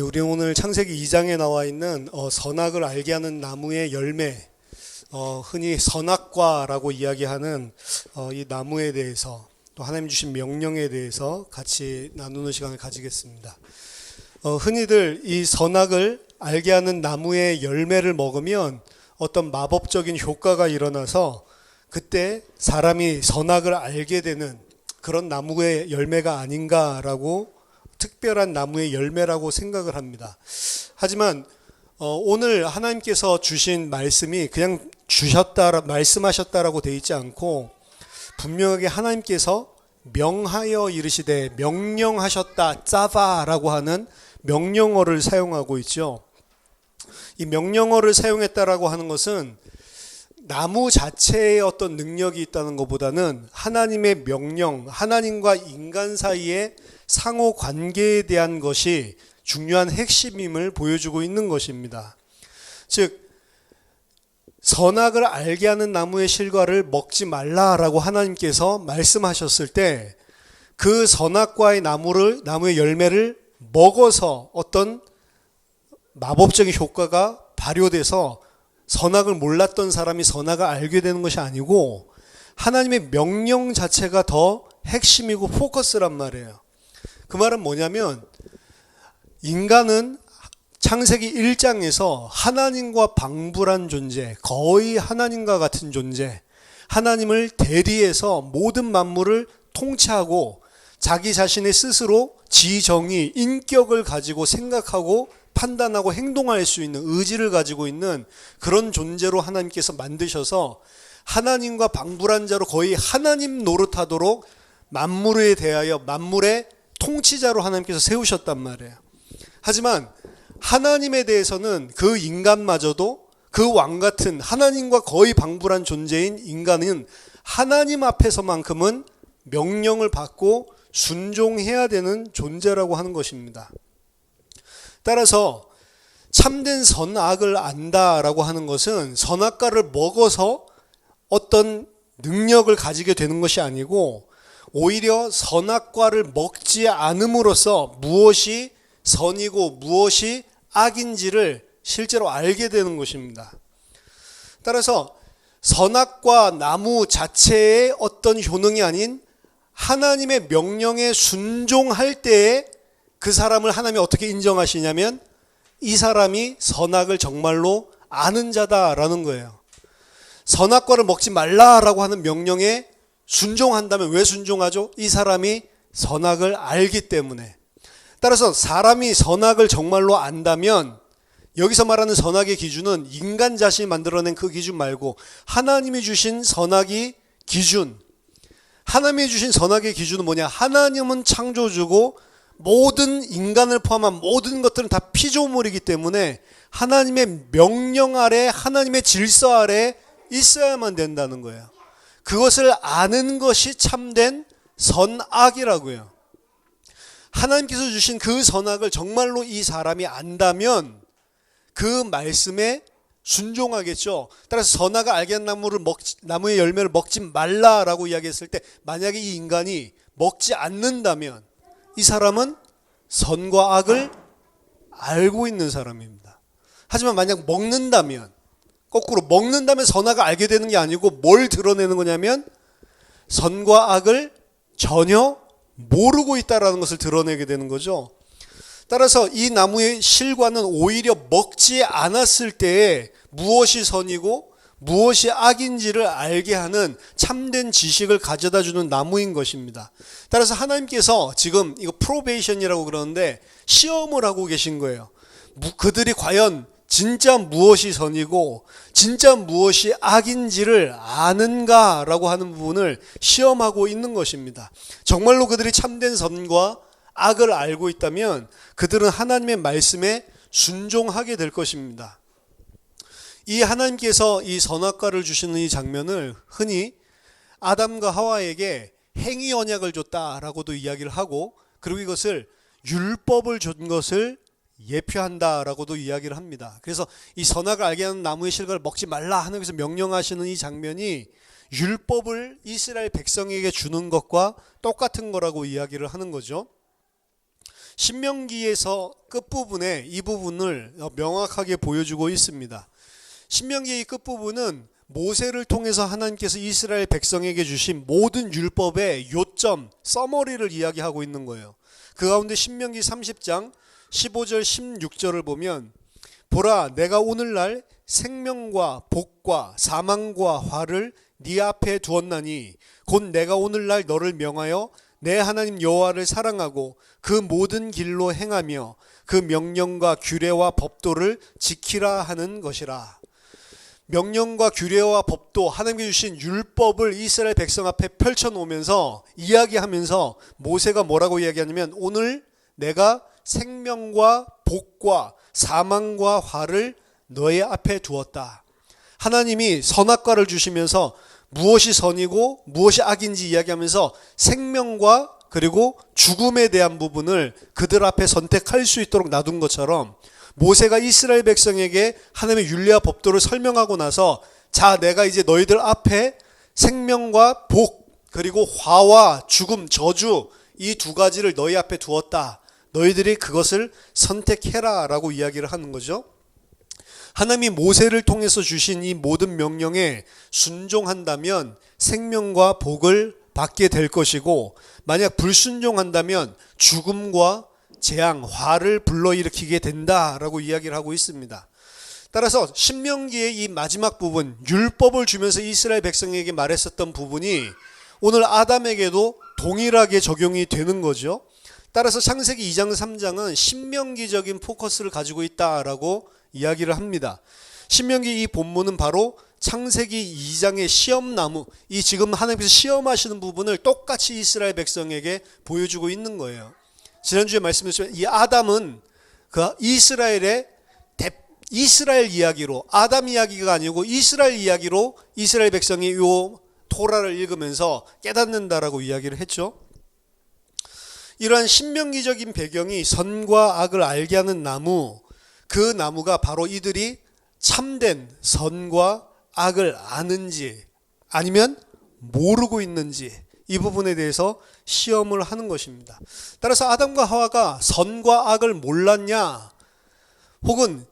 우리 오늘 창세기 2장에 나와 있는 선악을 알게 하는 나무의 열매, 흔히 선악과라고 이야기하는 이 나무에 대해서, 또 하나님 주신 명령에 대해서 같이 나누는 시간을 가지겠습니다. 흔히들 이 선악을 알게 하는 나무의 열매를 먹으면 어떤 마법적인 효과가 일어나서 그때 사람이 선악을 알게 되는 그런 나무의 열매가 아닌가라고, 특별한 나무의 열매라고 생각을 합니다. 하지만 오늘 하나님께서 주신 말씀이 그냥 말씀하셨다라고 되어 있지 않고, 분명하게 하나님께서 명하여 이르시되, 명령하셨다, 짜바라고 하는 명령어를 사용하고 있죠. 이 명령어를 사용했다라고 하는 것은 나무 자체에 어떤 능력이 있다는 것보다는 하나님의 명령, 하나님과 인간 사이의 상호 관계에 대한 것이 중요한 핵심임을 보여주고 있는 것입니다. 즉, 선악을 알게 하는 나무의 실과를 먹지 말라라고 하나님께서 말씀하셨을 때, 그 선악과의 나무의 열매를 먹어서 어떤 마법적인 효과가 발효돼서 선악을 몰랐던 사람이 선악을 알게 되는 것이 아니고, 하나님의 명령 자체가 더 핵심이고 포커스란 말이에요. 그 말은 뭐냐면, 인간은 창세기 1장에서 하나님과 방불한 존재, 거의 하나님과 같은 존재, 하나님을 대리해서 모든 만물을 통치하고 자기 자신의 스스로 지정의, 인격을 가지고 생각하고 판단하고 행동할 수 있는 의지를 가지고 있는 그런 존재로 하나님께서 만드셔서 하나님과 방불한 자로 거의 하나님 노릇하도록 만물에 대하여 만물의 통치자로 하나님께서 세우셨단 말이에요. 하지만 하나님에 대해서는 그 인간마저도, 그 왕같은 하나님과 거의 방불한 존재인 인간은 하나님 앞에서만큼은 명령을 받고 순종해야 되는 존재라고 하는 것입니다. 따라서 참된 선악을 안다라고 하는 것은 선악과를 먹어서 어떤 능력을 가지게 되는 것이 아니고, 오히려 선악과를 먹지 않음으로써 무엇이 선이고 무엇이 악인지를 실제로 알게 되는 것입니다. 따라서 선악과 나무 자체의 어떤 효능이 아닌 하나님의 명령에 순종할 때에 그 사람을 하나님이 어떻게 인정하시냐면, 이 사람이 선악을 정말로 아는 자다라는 거예요. 선악과를 먹지 말라라고 하는 명령에 순종한다면, 왜 순종하죠? 이 사람이 선악을 알기 때문에. 따라서 사람이 선악을 정말로 안다면, 여기서 말하는 선악의 기준은 인간 자신이 만들어낸 그 기준 말고 하나님이 주신 선악의 기준, 하나님이 주신 선악의 기준은 뭐냐? 하나님은 창조주고 모든 인간을 포함한 모든 것들은 다 피조물이기 때문에 하나님의 명령 아래, 하나님의 질서 아래 있어야만 된다는 거예요. 그것을 아는 것이 참된 선악이라고요. 하나님께서 주신 그 선악을 정말로 이 사람이 안다면 그 말씀에 순종하겠죠. 따라서 선악을 알게 한 나무의 열매를 먹지 말라라고 이야기했을 때, 만약에 이 인간이 먹지 않는다면 이 사람은 선과 악을 알고 있는 사람입니다. 하지만 만약 먹는다면, 거꾸로 먹는다면 선악을 알게 되는 게 아니고 뭘 드러내는 거냐면 선과 악을 전혀 모르고 있다라는 것을 드러내게 되는 거죠. 따라서 이 나무의 실과는 오히려 먹지 않았을 때에 무엇이 선이고 무엇이 악인지를 알게 하는 참된 지식을 가져다 주는 나무인 것입니다. 따라서 하나님께서 지금 이거 프로베이션이라고 그러는데 시험을 하고 계신 거예요. 그들이 과연 진짜 무엇이 선이고 진짜 무엇이 악인지를 아는가라고 하는 부분을 시험하고 있는 것입니다. 정말로 그들이 참된 선과 악을 알고 있다면 그들은 하나님의 말씀에 순종하게 될 것입니다. 이 하나님께서 이 선악과를 주시는 이 장면을 흔히 아담과 하와에게 행위 언약을 줬다라고도 이야기를 하고, 그리고 이것을 율법을 준 것을 예표한다라고도 이야기를 합니다. 그래서 이 선악을 알게 하는 나무의 실과를 먹지 말라 하나님께서 명령하시는 이 장면이 율법을 이스라엘 백성에게 주는 것과 똑같은 거라고 이야기를 하는 거죠. 신명기에서 끝부분에 이 부분을 명확하게 보여주고 있습니다. 신명기의 끝부분은 모세를 통해서 하나님께서 이스라엘 백성에게 주신 모든 율법의 요점, 서머리를 이야기하고 있는 거예요. 그 가운데 신명기 30장 15절 16절을 보면 보라 내가 오늘날 생명과 복과 사망과 화를 네 앞에 두었나니 곧 내가 오늘날 너를 명하여 내 하나님 여호와를 사랑하고 그 모든 길로 행하며 그 명령과 규례와 법도를 지키라 하는 것이라. 명령과 규례와 법도, 하나님께 주신 율법을 이스라엘 백성 앞에 펼쳐놓으면서 이야기하면서 모세가 뭐라고 이야기하냐면 오늘 내가 생명과 복과 사망과 화를 너의 앞에 두었다. 하나님이 선악과를 주시면서 무엇이 선이고 무엇이 악인지 이야기하면서 생명과 그리고 죽음에 대한 부분을 그들 앞에 선택할 수 있도록 놔둔 것처럼 모세가 이스라엘 백성에게 하나님의 율례와 법도를 설명하고 나서 자 내가 이제 너희들 앞에 생명과 복 그리고 화와 죽음 저주 이 두 가지를 너희 앞에 두었다. 너희들이 그것을 선택해라 라고 이야기를 하는 거죠. 하나님이 모세를 통해서 주신 이 모든 명령에 순종한다면 생명과 복을 받게 될 것이고 만약 불순종한다면 죽음과 재앙, 화를 불러일으키게 된다라고 이야기를 하고 있습니다. 따라서 신명기의 이 마지막 부분, 율법을 주면서 이스라엘 백성에게 말했었던 부분이 오늘 아담에게도 동일하게 적용이 되는 거죠. 따라서 창세기 2장 3장은 신명기적인 포커스를 가지고 있다라고 이야기를 합니다. 신명기 이 본문은 바로 창세기 2장의 시험나무, 이 지금 하나님께서 시험하시는 부분을 똑같이 이스라엘 백성에게 보여주고 있는 거예요. 지난주에 말씀드렸지만 이 아담은 그 이스라엘 이야기로, 아담 이야기가 아니고 이스라엘 이야기로 이스라엘 백성이 요 토라를 읽으면서 깨닫는다라고 이야기를 했죠. 이러한 신명기적인 배경이 선과 악을 알게 하는 나무, 그 나무가 바로 이들이 참된 선과 악을 아는지 아니면 모르고 있는지 이 부분에 대해서 시험을 하는 것입니다. 따라서 아담과 하와가 선과 악을 몰랐냐, 혹은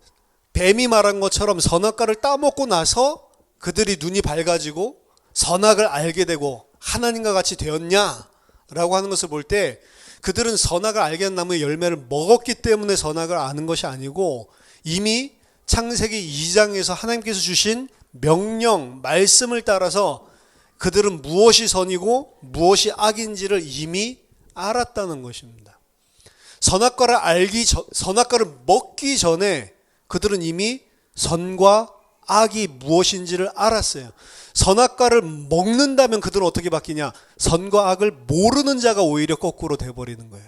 뱀이 말한 것처럼 선악과를 따먹고 나서 그들이 눈이 밝아지고 선악을 알게 되고 하나님과 같이 되었냐라고 하는 것을 볼 때 그들은 선악을 알게 하는 나무의 열매를 먹었기 때문에 선악을 아는 것이 아니고 이미 창세기 2장에서 하나님께서 주신 명령, 말씀을 따라서 그들은 무엇이 선이고 무엇이 악인지를 이미 알았다는 것입니다. 선악과를 먹기 전에 그들은 이미 선과 악이 무엇인지를 알았어요. 선악과를 먹는다면 그들은 어떻게 바뀌냐? 선과 악을 모르는 자가 오히려 거꾸로 돼버리는 거예요.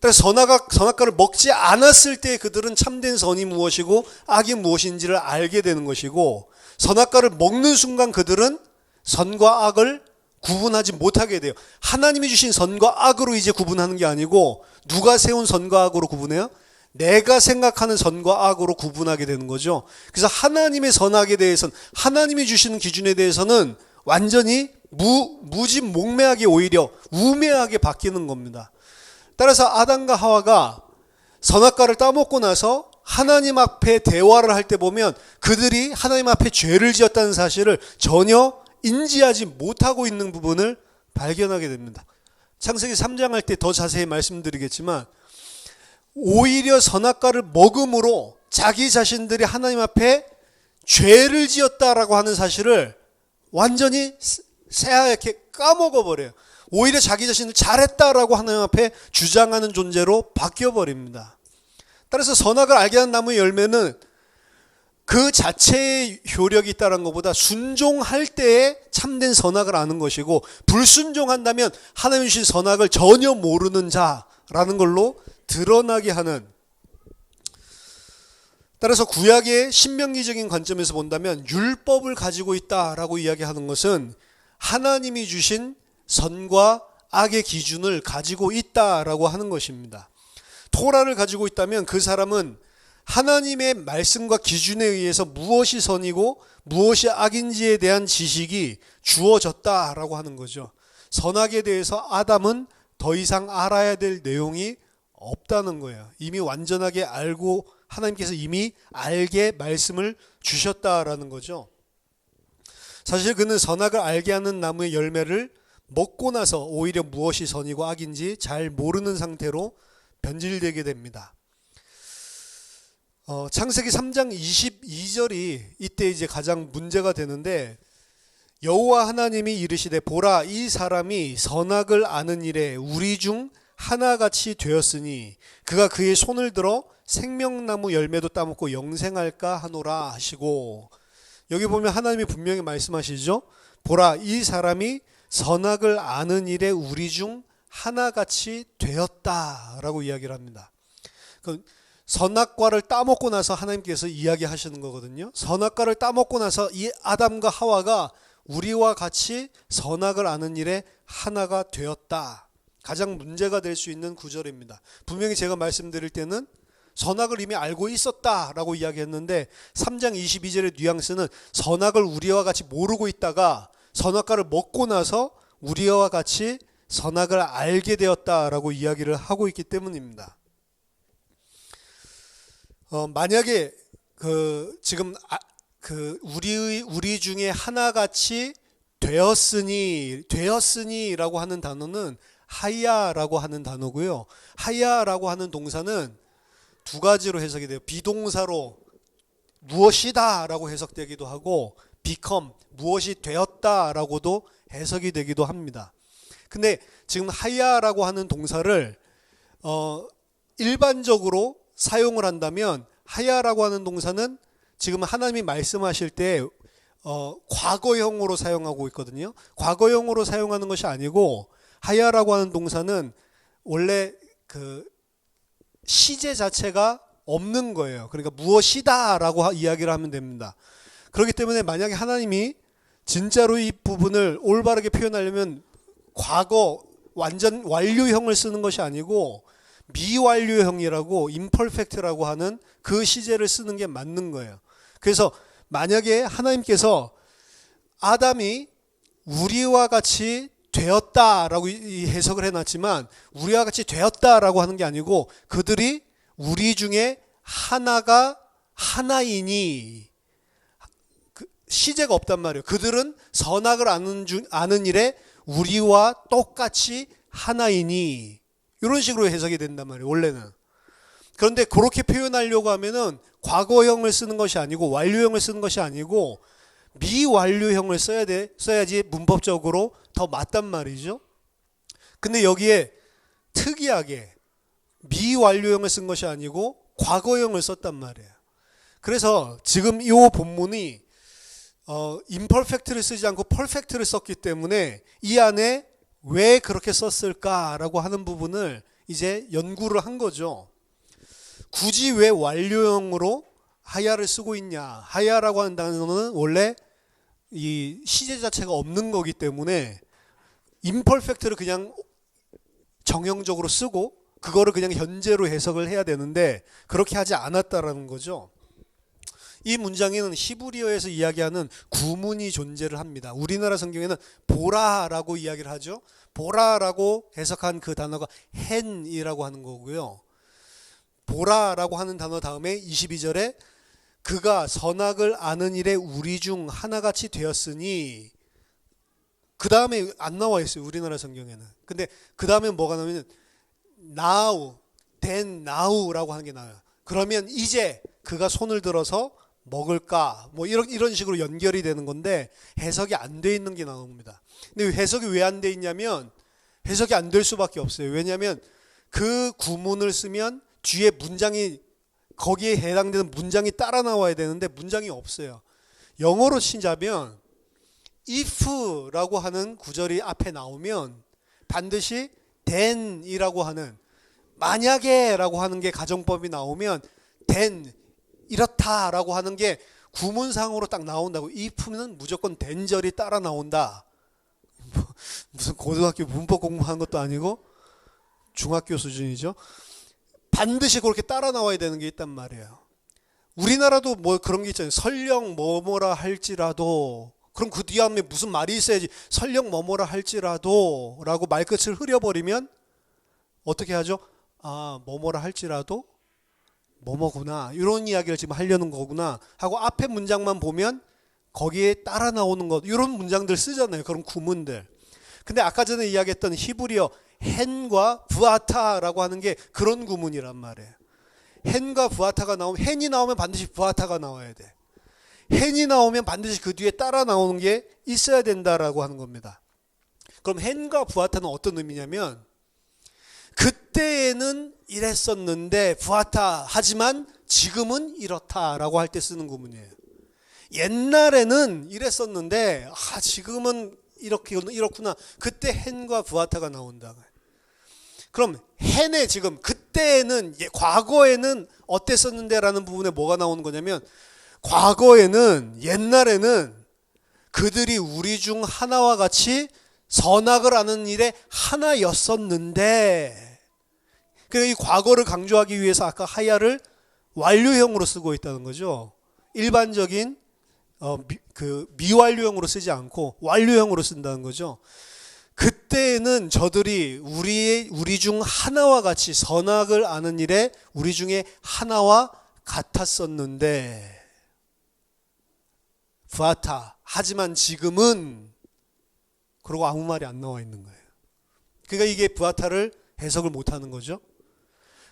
그래서 선악과를 먹지 않았을 때 그들은 참된 선이 무엇이고 악이 무엇인지를 알게 되는 것이고, 선악과를 먹는 순간 그들은 선과 악을 구분하지 못하게 돼요. 하나님이 주신 선과 악으로 이제 구분하는 게 아니고 누가 세운 선과 악으로 구분해요? 내가 생각하는 선과 악으로 구분하게 되는 거죠. 그래서 하나님의 선악에 대해서는, 하나님이 주시는 기준에 대해서는 완전히 무진몽매하게, 오히려 우매하게 바뀌는 겁니다. 따라서 아담과 하와가 선악과를 따먹고 나서 하나님 앞에 대화를 할 때 보면 그들이 하나님 앞에 죄를 지었다는 사실을 전혀 인지하지 못하고 있는 부분을 발견하게 됩니다. 창세기 3장 할 때 더 자세히 말씀드리겠지만 오히려 선악과를 먹음으로 자기 자신들이 하나님 앞에 죄를 지었다라고 하는 사실을 완전히 새하얗게 까먹어버려요. 오히려 자기 자신을 잘했다라고 하나님 앞에 주장하는 존재로 바뀌어버립니다. 따라서 선악을 알게 하는 나무의 열매는 그 자체의 효력이 있다는 것보다 순종할 때에 참된 선악을 아는 것이고, 불순종한다면 하나님 주신 선악을 전혀 모르는 자라는 걸로 드러나게 하는, 따라서 구약의 신명기적인 관점에서 본다면 율법을 가지고 있다라고 이야기하는 것은 하나님이 주신 선과 악의 기준을 가지고 있다라고 하는 것입니다. 토라를 가지고 있다면 그 사람은 하나님의 말씀과 기준에 의해서 무엇이 선이고 무엇이 악인지에 대한 지식이 주어졌다라고 하는 거죠. 선악에 대해서 아담은 더 이상 알아야 될 내용이 없다는 거예요. 이미 완전하게 알고 하나님께서 이미 알게 말씀을 주셨다라는 거죠. 사실 그는 선악을 알게 하는 나무의 열매를 먹고 나서 오히려 무엇이 선이고 악인지 잘 모르는 상태로 변질되게 됩니다. 창세기 3장 22절이 이때 이제 가장 문제가 되는데, 여호와 하나님이 이르시되 보라 이 사람이 선악을 아는 일에 우리 중 하나같이 되었으니 그가 그의 손을 들어 생명나무 열매도 따먹고 영생할까 하노라 하시고, 여기 보면 하나님이 분명히 말씀하시죠. 보라 이 사람이 선악을 아는 일에 우리 중 하나같이 되었다라고 이야기를 합니다. 선악과를 따먹고 나서 하나님께서 이야기하시는 거거든요. 선악과를 따먹고 나서 이 아담과 하와가 우리와 같이 선악을 아는 일에 하나가 되었다. 가장 문제가 될 수 있는 구절입니다. 분명히 제가 말씀드릴 때는 선악을 이미 알고 있었다라고 이야기했는데 3장 22절의 뉘앙스는 선악을 우리와 같이 모르고 있다가 선악과를 먹고 나서 우리와 같이 선악을 알게 되었다라고 이야기를 하고 있기 때문입니다. 만약에 지금 우리 중에 하나같이 되었으니라고 하는 단어는 하야라고 하는 단어고요. 하야라고 하는 동사는 두 가지로 해석이 돼요. 비동사로 무엇이다라고 해석되기도 하고 become 무엇이 되었다라고도 해석이 되기도 합니다. 근데 지금 하야라고 하는 동사를 일반적으로 사용을 한다면 하야라고 하는 동사는 지금 하나님이 말씀하실 때 과거형으로 사용하고 있거든요. 과거형으로 사용하는 것이 아니고 하야라고 하는 동사는 원래 그 시제 자체가 없는 거예요. 그러니까 무엇이다라고 이야기를 하면 됩니다. 그렇기 때문에 만약에 하나님이 진짜로 이 부분을 올바르게 표현하려면 과거 완전 완료형을 쓰는 것이 아니고 미완료형이라고 imperfect라고 하는 그 시제를 쓰는 게 맞는 거예요. 그래서 만약에 하나님께서 아담이 우리와 같이 되었다라고 해석을 해놨지만 우리와 같이 되었다라고 하는 게 아니고 그들이 우리 중에 하나가 하나이니 시제가 없단 말이에요. 그들은 선악을 아는 일에 우리와 똑같이 하나이니 이런 식으로 해석이 된단 말이에요. 원래는. 그런데 그렇게 표현하려고 하면은 과거형을 쓰는 것이 아니고 완료형을 쓰는 것이 아니고 미완료형을 써야지 문법적으로 더 맞단 말이죠. 근데 여기에 특이하게 미완료형을 쓴 것이 아니고 과거형을 썼단 말이에요. 그래서 지금 이 본문이 imperfect를 쓰지 않고 perfect를 썼기 때문에 이 안에 왜 그렇게 썼을까라고 하는 부분을 이제 연구를 한 거죠. 굳이 왜 완료형으로 하야를 쓰고 있냐. 하야라고 하는 단어는 원래 이 시제 자체가 없는 거기 때문에 imperfect를 그냥 정형적으로 쓰고 그거를 그냥 현재로 해석을 해야 되는데 그렇게 하지 않았다라는 거죠. 이 문장에는 히브리어에서 이야기하는 구문이 존재를 합니다. 우리나라 성경에는 보라라고 이야기를 하죠. 보라라고 해석한 그 단어가 헨이라고 하는 거고요. 보라라고 하는 단어 다음에 22절에 그가 선악을 아는 일에 우리 중 하나같이 되었으니 그 다음에 안 나와 있어요. 우리나라 성경에는. 근데 그 다음에 뭐가 나오면 now, then now라고 하는 게 나와요. 그러면 이제 그가 손을 들어서 먹을까? 뭐 이런 식으로 연결이 되는 건데 해석이 안 돼 있는 게 나옵니다. 근데 해석이 왜 안 돼 있냐면 해석이 안 될 수밖에 없어요. 왜냐하면 그 구문을 쓰면 뒤에 문장이 거기에 해당되는 문장이 따라 나와야 되는데 문장이 없어요. 영어로 치자면 if라고 하는 구절이 앞에 나오면 반드시 then이라고 하는 만약에라고 하는 게 가정법이 나오면 then 이렇다라고 하는 게 구문상으로 딱 나온다고. if는 무조건 then절이 따라 나온다. 무슨 고등학교 문법 공부하는 것도 아니고 중학교 수준이죠. 반드시 그렇게 따라 나와야 되는 게 있단 말이에요. 우리나라도 뭐 그런 게 있잖아요. 설령 뭐뭐라 할지라도 그럼 그 뒤에 무슨 말이 있어야지. 설령 뭐뭐라 할지라도 라고 말끝을 흐려버리면 어떻게 하죠? 뭐뭐라 할지라도 뭐뭐구나, 이런 이야기를 지금 하려는 거구나 하고 앞에 문장만 보면 거기에 따라 나오는 것, 이런 문장들 쓰잖아요. 그런 구문들. 근데 아까 전에 이야기했던 히브리어 헨과 부아타라고 하는 게 그런 구문이란 말이에요. 헨과 부아타가 나오면, 헨이 나오면 반드시 부아타가 나와야 돼. 헨이 나오면 반드시 그 뒤에 따라 나오는 게 있어야 된다라고 하는 겁니다. 그럼 헨과 부아타는 어떤 의미냐면, 그때에는 이랬었는데 부아타, 하지만 지금은 이렇다라고 할 때 쓰는 구문이에요. 옛날에는 이랬었는데 지금은 이렇구나. 그때 헨과 부아타가 나온다. 그럼 헨의 지금, 그때에는, 과거에는 어땠었는데 라는 부분에 뭐가 나오는 거냐면, 과거에는, 옛날에는 그들이 우리 중 하나와 같이 선악을 아는 일에 하나였었는데, 그러니까 이 과거를 강조하기 위해서 아까 하야를 완료형으로 쓰고 있다는 거죠. 일반적인 미완료형으로 쓰지 않고 완료형으로 쓴다는 거죠. 그때는 저들이 우리 중 하나와 같이 선악을 아는 일에 우리 중에 하나와 같았었는데, 부아타, 하지만 지금은, 그러고 아무 말이 안 나와 있는 거예요. 그러니까 이게 부아타를 해석을 못하는 거죠.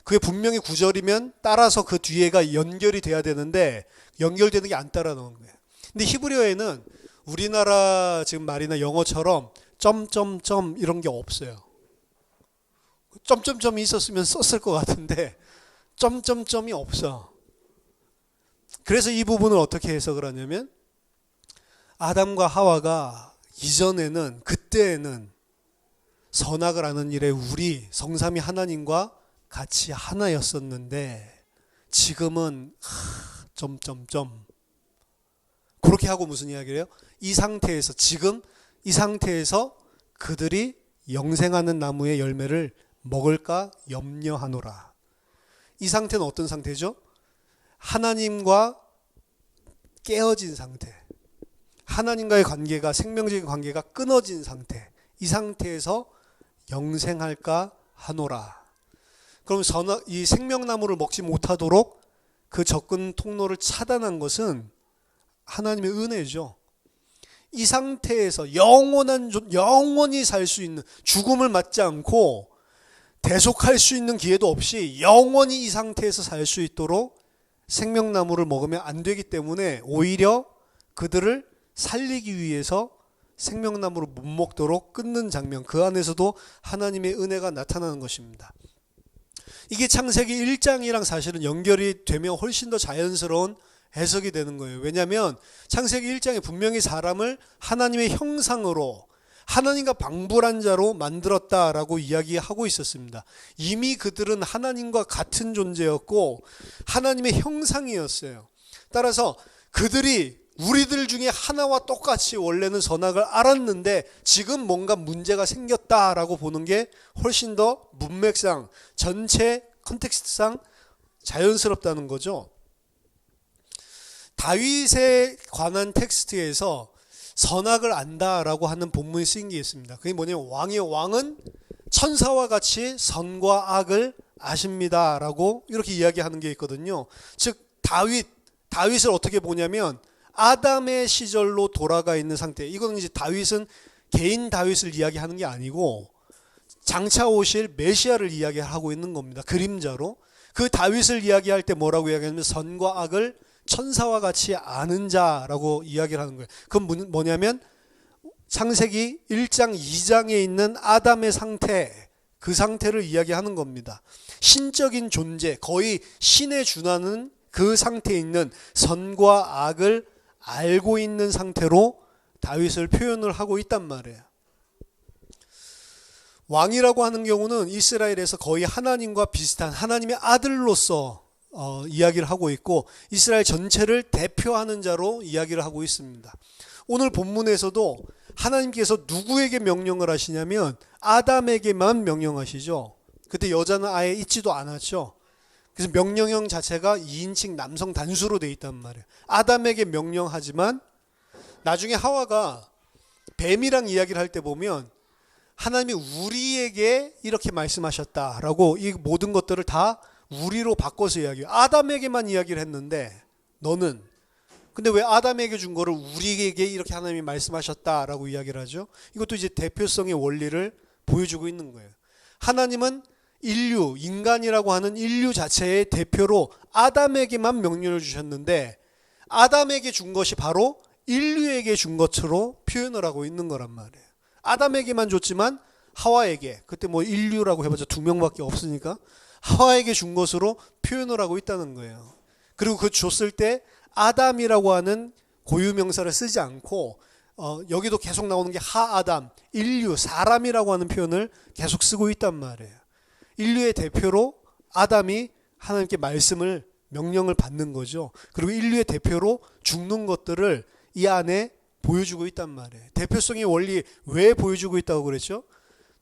그게 분명히 구절이면 따라서 그 뒤에가 연결이 돼야 되는데 연결되는 게 안 따라 나오는 거예요. 근데 히브리어에는 우리나라 지금 말이나 영어처럼 점점점 이런 게 없어요. 점점점이 있었으면 썼을 것 같은데 점점점이 없어. 그래서 이 부분을 어떻게 해석을 하냐면, 아담과 하와가 이전에는, 그때에는 선악을 아는 일에 우리 성삼위 하나님과 같이 하나였었는데 지금은 점점점, 그렇게 하고 무슨 이야기를 해요? 이 상태에서, 지금 이 상태에서 그들이 영생하는 나무의 열매를 먹을까 염려하노라. 이 상태는 어떤 상태죠? 하나님과 깨어진 상태, 하나님과의 관계가, 생명적인 관계가 끊어진 상태, 이 상태에서 영생할까 하노라. 그럼 이 생명나무를 먹지 못하도록 그 접근 통로를 차단한 것은 하나님의 은혜죠. 이 상태에서 영원히 살 수 있는, 죽음을 맞지 않고 대속할 수 있는 기회도 없이 영원히 이 상태에서 살 수 있도록 생명나무를 먹으면 안 되기 때문에 오히려 그들을 살리기 위해서 생명나무를 못 먹도록 끊는 장면, 그 안에서도 하나님의 은혜가 나타나는 것입니다. 이게 창세기 1장이랑 사실은 연결이 되면 훨씬 더 자연스러운 해석이 되는 거예요. 왜냐하면 창세기 1장에 분명히 사람을 하나님의 형상으로, 하나님과 방불한 자로 만들었다라고 이야기하고 있었습니다. 이미 그들은 하나님과 같은 존재였고 하나님의 형상이었어요. 따라서 그들이 우리들 중에 하나와 똑같이 원래는 선악을 알았는데 지금 뭔가 문제가 생겼다라고 보는 게 훨씬 더 문맥상, 전체 컨텍스트상 자연스럽다는 거죠. 다윗에 관한 텍스트에서 선악을 안다라고 하는 본문이 쓰인 게 있습니다. 그게 뭐냐면, 왕은 천사와 같이 선과 악을 아십니다라고 이렇게 이야기하는 게 있거든요. 즉 다윗을 어떻게 보냐면 아담의 시절로 돌아가 있는 상태. 이거는 이제 다윗은 개인 다윗을 이야기하는 게 아니고 장차 오실 메시아를 이야기하고 있는 겁니다. 그림자로. 그 다윗을 이야기할 때 뭐라고 이야기하냐면 선과 악을 천사와 같이 아는 자라고 이야기를 하는 거예요. 그건 뭐냐면 창세기 1장 2장에 있는 아담의 상태, 그 상태를 이야기하는 겁니다. 신적인 존재, 거의 신에 준하는 그 상태에 있는 선과 악을 알고 있는 상태로 다윗을 표현을 하고 있단 말이에요. 왕이라고 하는 경우는 이스라엘에서 거의 하나님과 비슷한 하나님의 아들로서 이야기를 하고 있고 이스라엘 전체를 대표하는 자로 이야기를 하고 있습니다. 오늘 본문에서도 하나님께서 누구에게 명령을 하시냐면 아담에게만 명령하시죠. 그때 여자는 아예 있지도 않았죠. 그래서 명령형 자체가 2인칭 남성 단수로 되어 있단 말이에요. 아담에게 명령하지만 나중에 하와가 뱀이랑 이야기를 할 때 보면 하나님이 우리에게 이렇게 말씀하셨다라고 이 모든 것들을 다 우리로 바꿔서 이야기해요. 아담에게만 이야기를 했는데 너는 근데 왜 아담에게 준 거를 우리에게 이렇게 하나님이 말씀하셨다라고 이야기를 하죠? 이것도 이제 대표성의 원리를 보여주고 있는 거예요. 하나님은 인류, 인간이라고 하는 인류 자체의 대표로 아담에게만 명령을 주셨는데 아담에게 준 것이 바로 인류에게 준 것으로 표현을 하고 있는 거란 말이에요. 아담에게만 줬지만 하와에게, 그때 뭐 인류라고 해봤자 2명밖에 없으니까 하와에게 준 것으로 표현을 하고 있다는 거예요. 그리고 그 줬을 때 아담이라고 하는 고유명사를 쓰지 않고 여기도 계속 나오는 게 하아담, 인류, 사람이라고 하는 표현을 계속 쓰고 있단 말이에요. 인류의 대표로 아담이 하나님께 명령을 받는 거죠. 그리고 인류의 대표로 죽는 것들을 이 안에 보여주고 있단 말이에요. 대표성의 원리 왜 보여주고 있다고 그랬죠?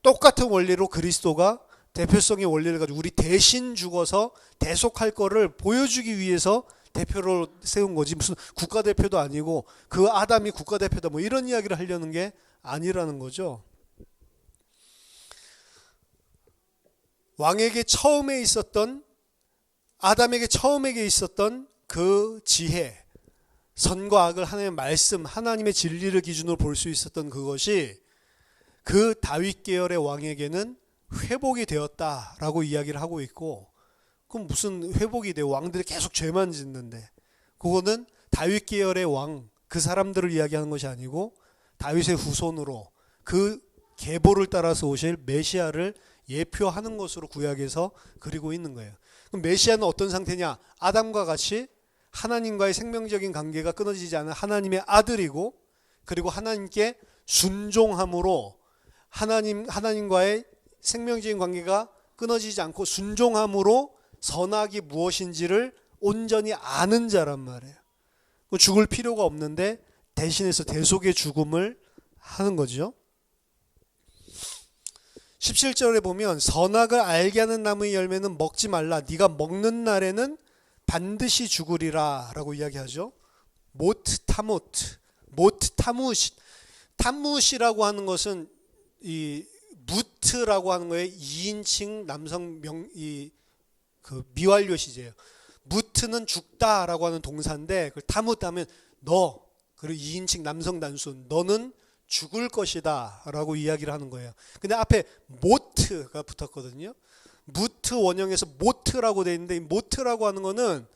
똑같은 원리로 그리스도가 대표성의 원리를 가지고 우리 대신 죽어서 대속할 거를 보여주기 위해서 대표로 세운 거지 무슨 국가대표도 아니고 그 아담이 국가대표다 뭐 이런 이야기를 하려는 게 아니라는 거죠. 왕에게 처음에 있었던 아담에게 처음에게 있었던 그 지혜, 선과 악을 하나님의 말씀, 하나님의 진리를 기준으로 볼 수 있었던 그것이 그 다윗 계열의 왕에게는 회복이 되었다라고 이야기를 하고 있고, 그럼 무슨 회복이 돼요? 왕들이 계속 죄만 짓는데. 그거는 다윗 계열의 왕, 그 사람들을 이야기하는 것이 아니고 다윗의 후손으로 그 계보를 따라서 오실 메시아를 예표하는 것으로 구약에서 그리고 있는 거예요. 그럼 메시아는 어떤 상태냐? 아담과 같이 하나님과의 생명적인 관계가 끊어지지 않은 하나님의 아들이고, 그리고 하나님께 순종함으로 하나님과의 생명적인 관계가 끊어지지 않고 순종함으로 선악이 무엇인지를 온전히 아는 자란 말이에요. 죽을 필요가 없는데 대신해서 대속의 죽음을 하는 거죠. 17절에 보면 선악을 알게 하는 나무의 열매는 먹지 말라. 네가 먹는 날에는 반드시 죽으리라 라고 이야기하죠. 모트 타무시. 타무시라고 하는 것은 이 무트라고 하는 거에 2인칭 남성 그 미완료 시제예요. 무트는 죽다라고 하는 동사인데 그걸 타무트 하면 너, 그리고 2인칭 남성 단수 너는 죽을 것이다 라고 이야기를 하는 거예요. 근데 앞에 모트가 붙었거든요. 무트 원형에서 모트라고 되어 있는데 이 모트라고 하는 거는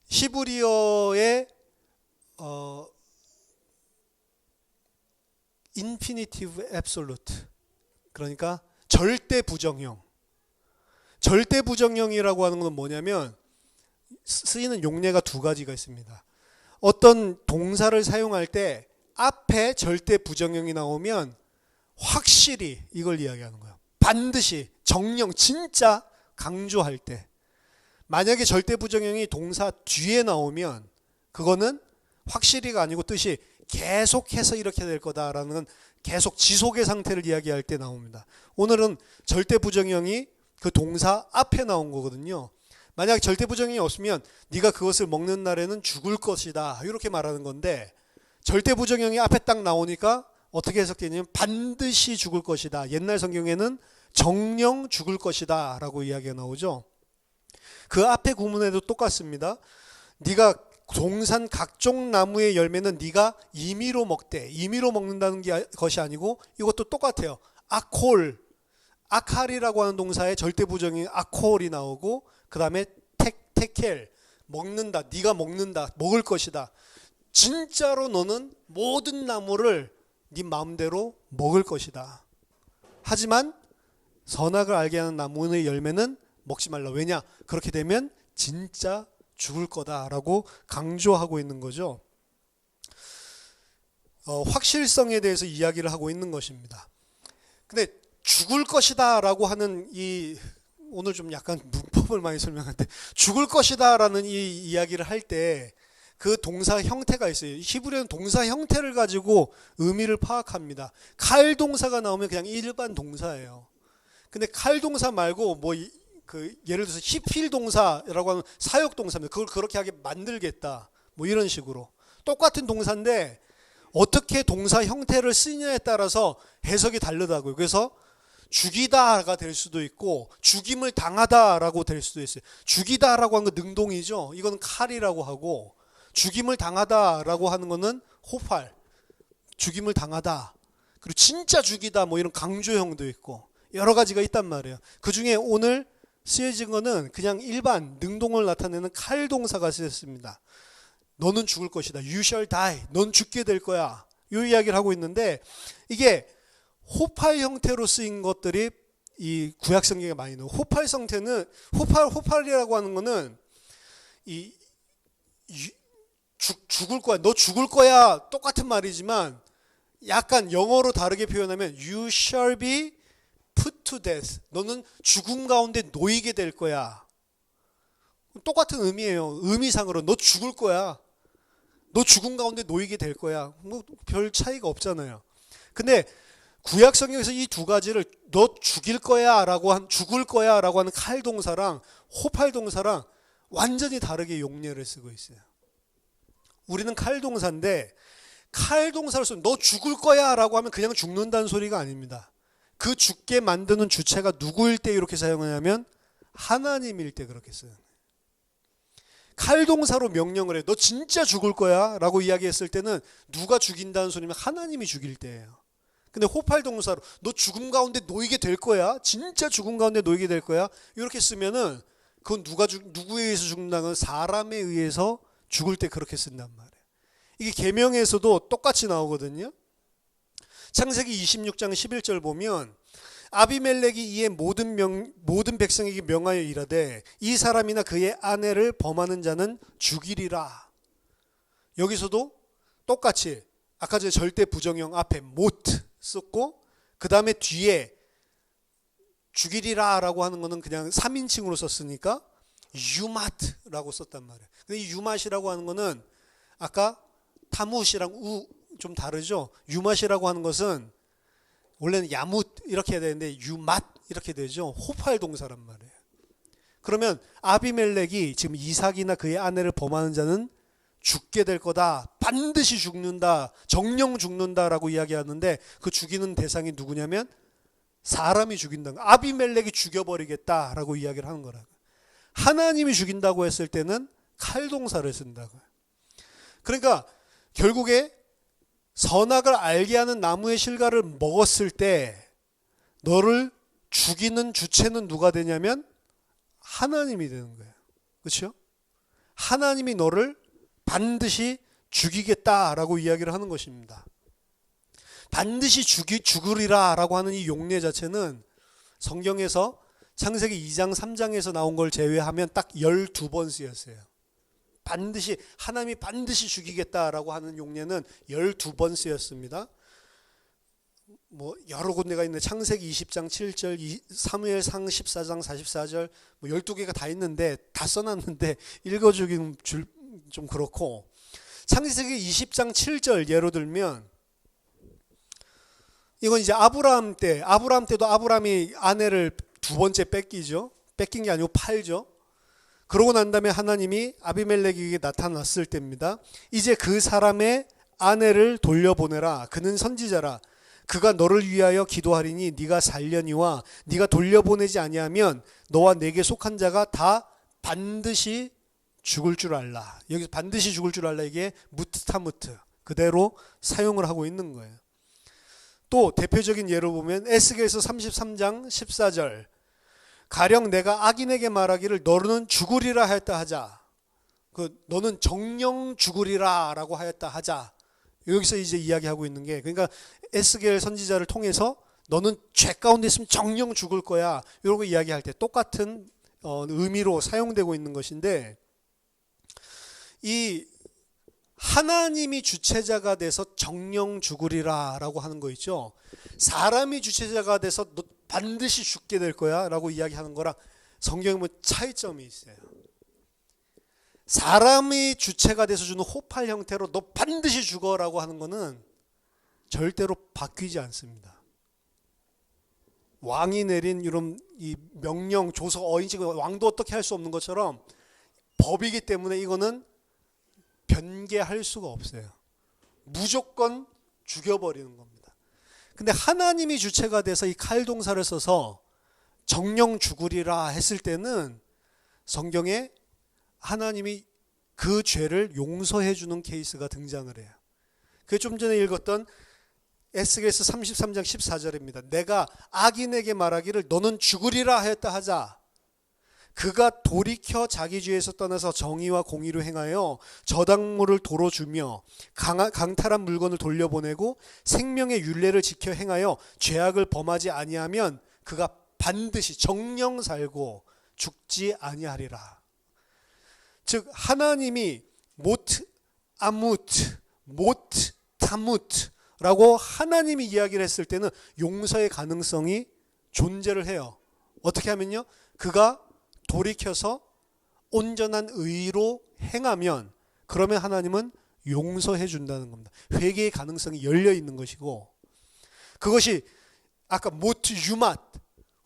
히브리어의 infinitive absolute, 그러니까 절대 부정형. 절대 부정형이라고 하는 건 뭐냐면 쓰이는 용례가 두 가지가 있습니다. 어떤 동사를 사용할 때 앞에 절대 부정형이 나오면 확실히 이걸 이야기하는 거예요. 반드시, 정령, 진짜 강조할 때. 만약에 절대 부정형이 동사 뒤에 나오면 그거는 확실히가 아니고 뜻이 계속해서 이렇게 될 거다라는 계속 지속의 상태를 이야기할 때 나옵니다. 오늘은 절대 부정형이 그 동사 앞에 나온 거거든요. 만약 절대 부정형이 없으면 네가 그것을 먹는 날에는 죽을 것이다 이렇게 말하는 건데, 절대 부정형이 앞에 딱 나오니까 어떻게 해석되냐면 반드시 죽을 것이다. 옛날 성경에는 정령 죽을 것이다 라고 이야기가 나오죠. 그 앞에 구문에도 똑같습니다. 네가 동산 각종 나무의 열매는 네가 임의로 먹되, 임의로 먹는다는 것이 아니고 이것도 똑같아요. 아칼이라고 하는 동사의 절대 부정인 아콜이 나오고, 그 다음에 테켈, 먹는다, 네가 먹는다, 먹을 것이다. 진짜로 너는 모든 나무를 네 마음대로 먹을 것이다. 하지만 선악을 알게 하는 나무의 열매는 먹지 말라. 왜냐? 그렇게 되면 진짜 죽을 거다라고 강조하고 있는 거죠. 확실성에 대해서 이야기를 하고 있는 것입니다. 근데 죽을 것이다 라고 하는 오늘 좀 약간 문법을 많이 설명하는데, 죽을 것이다 라는 이 이야기를 할 때 그 동사 형태가 있어요. 히브리어는 동사 형태를 가지고 의미를 파악합니다. 칼 동사가 나오면 그냥 일반 동사예요. 근데 칼 동사 말고 예를 들어서 히필 동사라고 하는 사역 동사입니다. 그걸 그렇게 하게 만들겠다. 뭐 이런 식으로. 똑같은 동사인데 어떻게 동사 형태를 쓰느냐에 따라서 해석이 다르다고요. 그래서 죽이다가 될 수도 있고 죽임을 당하다라고 될 수도 있어요. 죽이다라고 하는 건 능동이죠. 이거는 칼이라고 하고, 죽임을 당하다라고 하는 거는 호팔, 죽임을 당하다. 그리고 진짜 죽이다 뭐 이런 강조형도 있고 여러 가지가 있단 말이에요. 그 중에 오늘 쓰여진 거는 그냥 일반 능동을 나타내는 칼 동사가 쓰였습니다. 너는 죽을 것이다. You shall die. 넌 죽게 될 거야. 이 이야기를 하고 있는데, 이게 호팔 형태로 쓰인 것들이 이 구약 성경에 많이 나와요. 호팔 성태는 호팔이라고 하는 거는 죽을 거야. 너 죽을 거야. 똑같은 말이지만 약간 영어로 다르게 표현하면 you shall be put to death. 너는 죽음 가운데 놓이게 될 거야. 똑같은 의미예요. 의미상으로 너 죽을 거야. 너 죽음 가운데 놓이게 될 거야. 뭐 별 차이가 없잖아요. 근데 구약 성경에서 이 두 가지를 너 죽일 거야라고 한 죽을 거야라고 하는 칼 동사랑 호팔 동사랑 완전히 다르게 용례를 쓰고 있어요. 우리는 칼 동사인데 칼 동사를 쓰면 너 죽을 거야라고 하면 그냥 죽는다는 소리가 아닙니다. 그 죽게 만드는 주체가 누구일 때 이렇게 사용하냐면 하나님일 때 그렇게 써요. 칼 동사로 명령을 해. 너 진짜 죽을 거야 라고 이야기했을 때는 누가 죽인다는 소리면 하나님이 죽일 때예요. 근데 호팔 동사로 너 죽음 가운데 놓이게 될 거야. 진짜 죽음 가운데 놓이게 될 거야. 이렇게 쓰면은 그건 누구에 의해서 죽는다는 건 사람에 의해서 죽을 때 그렇게 쓴단 말이에요. 이게 계명에서도 똑같이 나오거든요. 창세기 26장 11절 보면 아비멜렉이 이에 모든 백성에게 명하여 이르되 이 사람이나 그의 아내를 범하는 자는 죽이리라. 여기서도 똑같이 아까 전에 절대 부정형 앞에 못 썼고 그 다음에 뒤에 죽이리라 라고 하는 거는 그냥 3인칭으로 썼으니까 유마트라고 썼단 말이에요. 근데 이 유마시라고 하는 거는 아까 타무시랑 좀 다르죠. 유맛이라고 하는 것은 원래는 야뭇 이렇게 해야 되는데 유맛 이렇게 되죠. 호팔 동사란 말이에요. 그러면 아비멜렉이 지금 이삭이나 그의 아내를 범하는 자는 죽게 될 거다. 반드시 죽는다. 정령 죽는다라고 이야기하는데 그 죽이는 대상이 누구냐면 사람이 죽인다는 거예요. 아비멜렉이 죽여버리겠다라고 이야기를 하는 거라고요. 하나님이 죽인다고 했을 때는 칼 동사를 쓴다고요. 그러니까 결국에 선악을 알게 하는 나무의 실과를 먹었을 때 너를 죽이는 주체는 누가 되냐면 하나님이 되는 거예요. 그렇죠? 하나님이 너를 반드시 죽이겠다라고 이야기를 하는 것입니다. 반드시 죽으리라 라고 하는 이 용례 자체는 성경에서 창세기 2장 3장에서 나온 걸 제외하면 딱 12번 쓰였어요. 반드시 하나님이 반드시 죽이겠다라고 하는 용례는 12번 쓰였습니다. 뭐 여러 군데가 있는데 창세기 20장 7절, 사무엘상 14장 44절 뭐 12개가 다 있는데 다 써놨는데 읽어주기는 좀 그렇고, 창세기 20장 7절 예로 들면 이건 이제 아브라함 때도 아브라함이 아내를 두 번째 뺏기죠. 뺏긴 게 아니고 팔죠. 그러고 난 다음에 하나님이 아비멜렉에게 나타났을 때입니다. 이제 그 사람의 아내를 돌려보내라. 그는 선지자라. 그가 너를 위하여 기도하리니 네가 살려니와 네가 돌려보내지 아니하면 너와 내게 속한 자가 다 반드시 죽을 줄 알라. 여기서 반드시 죽을 줄 알라, 이게 무트타무트 그대로 사용을 하고 있는 거예요. 또 대표적인 예로 보면 에스겔서 33장 14절, 가령 내가 악인에게 말하기를 너는 죽으리라 하였다 하자. 너는 정령 죽으리라 라고 하였다 하자. 여기서 이제 이야기하고 있는 게, 그러니까 에스겔 선지자를 통해서 너는 죄 가운데 있으면 정령 죽을 거야, 이러고 이야기할 때 똑같은 의미로 사용되고 있는 것인데, 이 하나님이 주체자가 돼서 정령 죽으리라 라고 하는 거 있죠. 사람이 주체자가 돼서 너 반드시 죽게 될 거야 라고 이야기하는 거랑 성경에 보면 차이점이 있어요. 사람이 주체가 돼서 주는 호팔 형태로 너 반드시 죽어라고 하는 거는 절대로 바뀌지 않습니다. 왕이 내린 이런 이 명령, 조서, 어인식, 왕도 어떻게 할 수 없는 것처럼 법이기 때문에 이거는 변개할 수가 없어요. 무조건 죽여버리는 겁니다. 근데 하나님이 주체가 돼서 이 칼 동사를 써서 정령 죽으리라 했을 때는 성경에 하나님이 그 죄를 용서해 주는 케이스가 등장을 해요. 그게 좀 전에 읽었던 에스겔서 33장 14절입니다. 내가 악인에게 말하기를 너는 죽으리라 하였다 하자. 그가 돌이켜 자기 죄에서 떠나서 정의와 공의로 행하여 저당물을 도로 주며 강탈한 물건을 돌려보내고 생명의 율례를 지켜 행하여 죄악을 범하지 아니하면 그가 반드시 정령 살고 죽지 아니하리라. 즉 하나님이 모트 아무트 모트 타무트라고 하나님이 이야기를 했을 때는 용서의 가능성이 존재를 해요. 어떻게 하면요, 그가 돌이켜서 온전한 의로 행하면 그러면 하나님은 용서해 준다는 겁니다. 회개의 가능성이 열려 있는 것이고, 그것이 아까 모트 유맛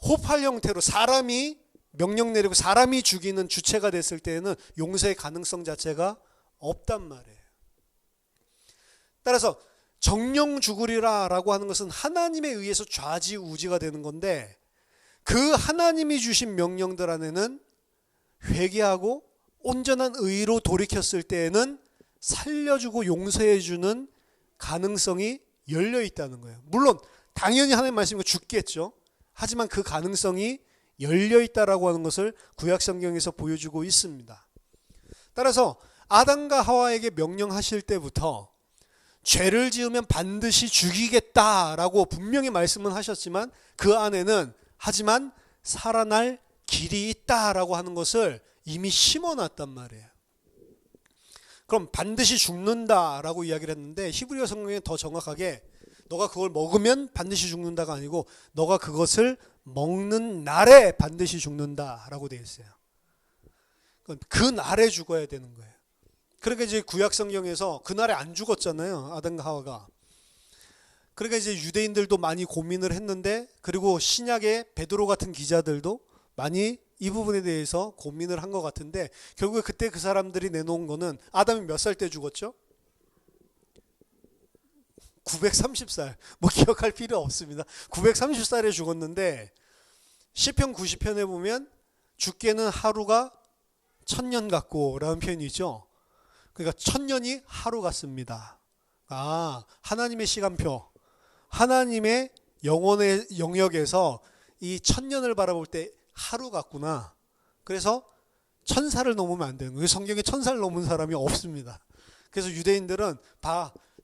호팔 형태로 사람이 명령 내리고 사람이 죽이는 주체가 됐을 때에는 용서의 가능성 자체가 없단 말이에요. 따라서 정령 죽으리라 라고 하는 것은 하나님에 의해서 좌지우지가 되는 건데, 그 하나님이 주신 명령들 안에는 회개하고 온전한 의로 돌이켰을 때에는 살려주고 용서해주는 가능성이 열려 있다는 거예요. 물론 당연히 하나님 말씀이니까 죽겠죠. 하지만 그 가능성이 열려 있다라고 하는 것을 구약 성경에서 보여주고 있습니다. 따라서 아담과 하와에게 명령하실 때부터 죄를 지으면 반드시 죽이겠다라고 분명히 말씀은 하셨지만 그 안에는 하지만 살아날 길이 있다라고 하는 것을 이미 심어놨단 말이에요. 그럼 반드시 죽는다라고 이야기를 했는데 히브리어 성경에 더 정확하게 너가 그걸 먹으면 반드시 죽는다가 아니고 너가 그것을 먹는 날에 반드시 죽는다라고 되어 있어요. 그 날에 죽어야 되는 거예요. 그러니까 이제 구약 성경에서 그 날에 안 죽었잖아요, 아담과 하와가. 그러니까 이제 유대인들도 많이 고민을 했는데, 그리고 신약의 베드로 같은 기자들도 많이 이 부분에 대해서 고민을 한 것 같은데, 결국에 그때 그 사람들이 내놓은 거는 아담이 몇 살 때 죽었죠? 930살. 뭐 기억할 필요 없습니다. 930살에 죽었는데 시편 90편에 보면 죽게는 하루가 1000년 같고 라는 표현이 있죠. 그러니까 1000년이 하루 같습니다. 하나님의 시간표, 하나님의 영혼의 영역에서 이 1000년을 바라볼 때 하루 같구나. 그래서 1000살을 넘으면 안 되는 거예요. 성경에 1000살 넘은 사람이 없습니다. 그래서 유대인들은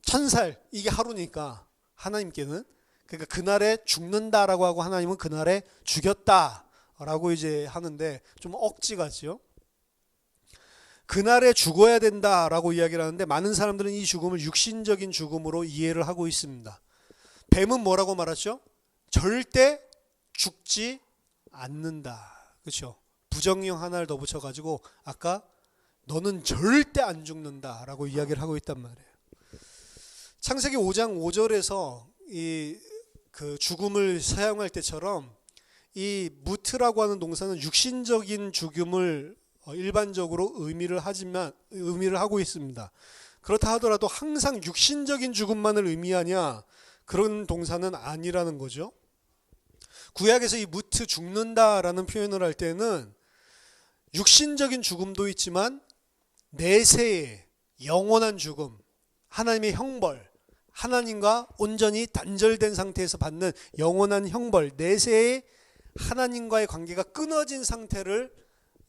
1000살 이게 하루니까 하나님께는, 그러니까 그날에 죽는다라고 하고 하나님은 그날에 죽였다라고 이제 하는데 좀 억지 같죠. 그날에 죽어야 된다라고 이야기를 하는데 많은 사람들은 이 죽음을 육신적인 죽음으로 이해를 하고 있습니다. 뱀은 뭐라고 말하죠? 절대 죽지 않는다. 그렇죠? 부정형 하나를 더 붙여가지고 아까 너는 절대 안 죽는다라고 이야기를 하고 있단 말이에요. 창세기 5장 5절에서 그 죽음을 사용할 때처럼 이 무트라고 하는 동사는 육신적인 죽음을 일반적으로 의미를 하고 있습니다. 그렇다 하더라도 항상 육신적인 죽음만을 의미하냐, 그런 동사는 아니라는 거죠. 구약에서 이 무트 죽는다라는 표현을 할 때는 육신적인 죽음도 있지만 내세의 영원한 죽음, 하나님의 형벌, 하나님과 온전히 단절된 상태에서 받는 영원한 형벌, 내세의 하나님과의 관계가 끊어진 상태를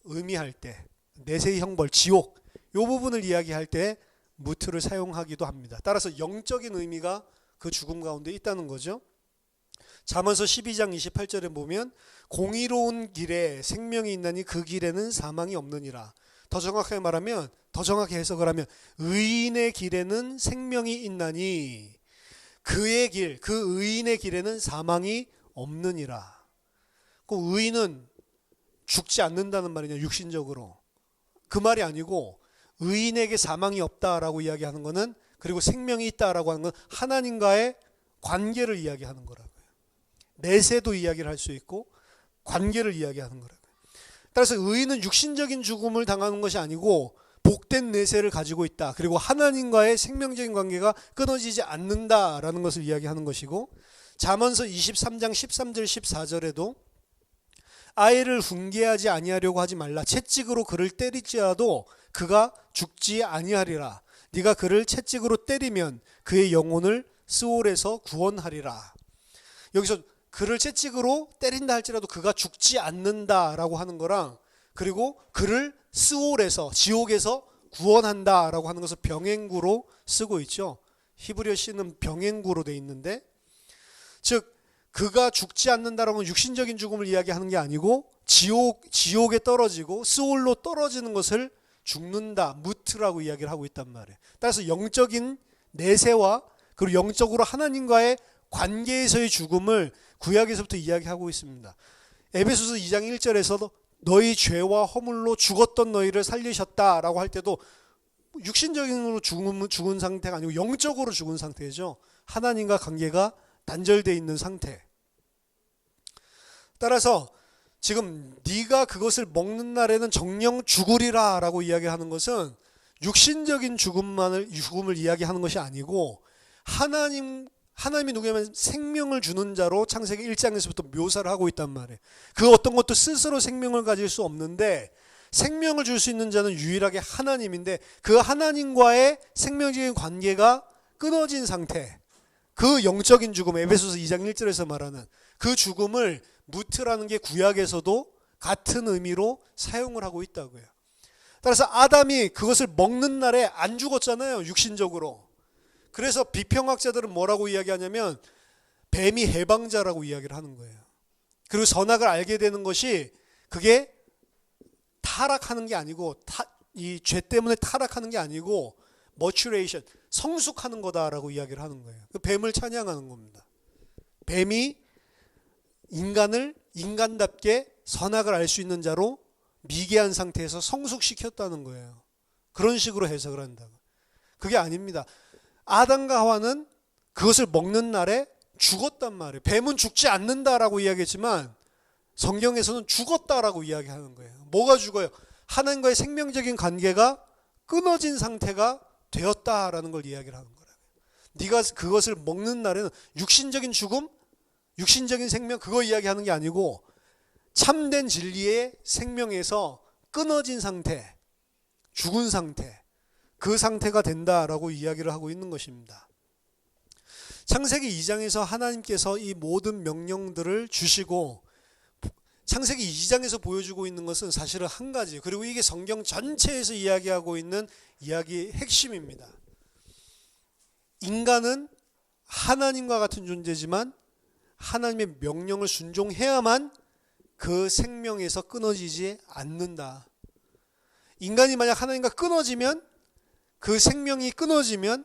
의미할 때, 내세의 형벌, 지옥, 이 부분을 이야기할 때 무트를 사용하기도 합니다. 따라서 영적인 의미가 그 죽음 가운데 있다는 거죠. 잠언서 12장 28절에 보면 공의로운 길에 생명이 있나니 그 길에는 사망이 없느니라. 더 정확하게 말하면, 더 정확히 해석을 하면 의인의 길에는 생명이 있나니 그의 길, 그 의인의 길에는 사망이 없느니라. 그 의인은 죽지 않는다는 말이냐, 육신적으로. 그 말이 아니고 의인에게 사망이 없다라고 이야기하는 것은, 그리고 생명이 있다라고 하는 건 하나님과의 관계를 이야기하는 거라고요. 내세도 이야기를 할 수 있고 관계를 이야기하는 거라고요. 따라서 의인은 육신적인 죽음을 당하는 것이 아니고 복된 내세를 가지고 있다. 그리고 하나님과의 생명적인 관계가 끊어지지 않는다라는 것을 이야기하는 것이고, 잠언서 23장 13절 14절에도 아이를 훈계하지 아니하려고 하지 말라. 채찍으로 그를 때릴지라도 그가 죽지 아니하리라. 네가 그를 채찍으로 때리면 그의 영혼을 스올에서 구원하리라. 여기서 그를 채찍으로 때린다 할지라도 그가 죽지 않는다라고 하는 거랑, 그리고 그를 스올에서, 지옥에서 구원한다라고 하는 것을 병행구로 쓰고 있죠. 히브리어 시는 병행구로 돼 있는데, 즉 그가 죽지 않는다라는 건 육신적인 죽음을 이야기하는 게 아니고 지옥에 떨어지고 스올로 떨어지는 것을 죽는다, 무트라고 이야기를 하고 있단 말이에요. 따라서 영적인 내세와 그리고 영적으로 하나님과의 관계에서의 죽음을 구약에서부터 이야기하고 있습니다. 에베소서 2장 1절에서도 너희 죄와 허물로 죽었던 너희를 살리셨다라고 할 때도 육신적으로 죽은 상태가 아니고 영적으로 죽은 상태죠. 하나님과 관계가 단절되어 있는 상태. 따라서 지금 네가 그것을 먹는 날에는 정령 죽으리라 라고 이야기하는 것은 육신적인 죽음을 이야기하는 것이 아니고, 하나님이 누구냐면 생명을 주는 자로 창세기 1장에서부터 묘사를 하고 있단 말이에요. 그 어떤 것도 스스로 생명을 가질 수 없는데 생명을 줄 수 있는 자는 유일하게 하나님인데, 그 하나님과의 생명적인 관계가 끊어진 상태, 그 영적인 죽음, 에베소서 2장 1절에서 말하는 그 죽음을 무트라는 게 구약에서도 같은 의미로 사용을 하고 있다고요. 따라서 아담이 그것을 먹는 날에 안 죽었잖아요, 육신적으로. 그래서 비평학자들은 뭐라고 이야기하냐면 뱀이 해방자라고 이야기를 하는 거예요. 그리고 선악을 알게 되는 것이 그게 타락하는 게 아니고, 이 죄 때문에 타락하는 게 아니고 maturation, 성숙하는 거다라고 이야기를 하는 거예요. 그 뱀을 찬양하는 겁니다. 뱀이 인간을 인간답게 선악을 알 수 있는 자로 미개한 상태에서 성숙시켰다는 거예요. 그런 식으로 해석을 한다고. 그게 아닙니다. 아담과 하와는 그것을 먹는 날에 죽었단 말이에요. 뱀은 죽지 않는다라고 이야기했지만 성경에서는 죽었다라고 이야기하는 거예요. 뭐가 죽어요? 하나님과의 생명적인 관계가 끊어진 상태가 되었다라는 걸 이야기를 하는 거라고요. 네가 그것을 먹는 날에는 육신적인 죽음, 육신적인 생명, 그거 이야기하는 게 아니고 참된 진리의 생명에서 끊어진 상태, 죽은 상태, 그 상태가 된다라고 이야기를 하고 있는 것입니다. 창세기 2장에서 하나님께서 이 모든 명령들을 주시고, 창세기 2장에서 보여주고 있는 것은 사실은 한 가지, 그리고 이게 성경 전체에서 이야기하고 있는 이야기의 핵심입니다. 인간은 하나님과 같은 존재지만 하나님의 명령을 순종해야만 그 생명에서 끊어지지 않는다. 인간이 만약 하나님과 끊어지면, 그 생명이 끊어지면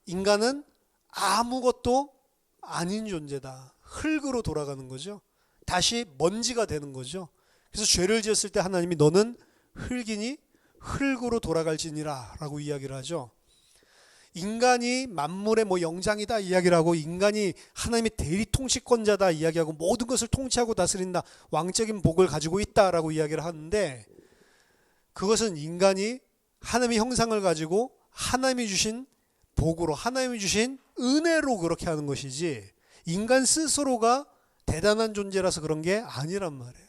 인간은 아무것도 아닌 존재다. 흙으로 돌아가는 거죠. 다시 먼지가 되는 거죠. 그래서 죄를 지었을 때 하나님이 너는 흙이니 흙으로 돌아갈지니라 라고 이야기를 하죠. 인간이 만물의 영장이다 이야기를 하고, 인간이 하나님의 대리 통치권자다 이야기하고, 모든 것을 통치하고 다스린다, 왕적인 복을 가지고 있다라고 이야기를 하는데, 그것은 인간이 하나님의 형상을 가지고 하나님이 주신 복으로, 하나님이 주신 은혜로 그렇게 하는 것이지, 인간 스스로가 대단한 존재라서 그런 게 아니란 말이에요.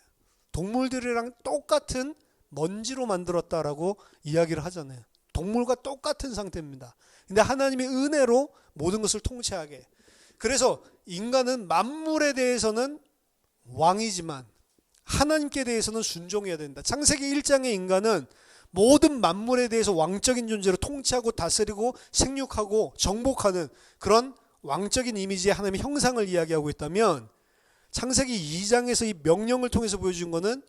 동물들이랑 똑같은 먼지로 만들었다라고 이야기를 하잖아요. 동물과 똑같은 상태입니다. 근데 하나님의 은혜로 모든 것을 통치하게. 그래서 인간은 만물에 대해서는 왕이지만 하나님께 대해서는 순종해야 된다. 창세기 1장의 인간은 모든 만물에 대해서 왕적인 존재로 통치하고 다스리고 생육하고 정복하는 그런 왕적인 이미지의 하나님의 형상을 이야기하고 있다면, 창세기 2장에서 이 명령을 통해서 보여준 것은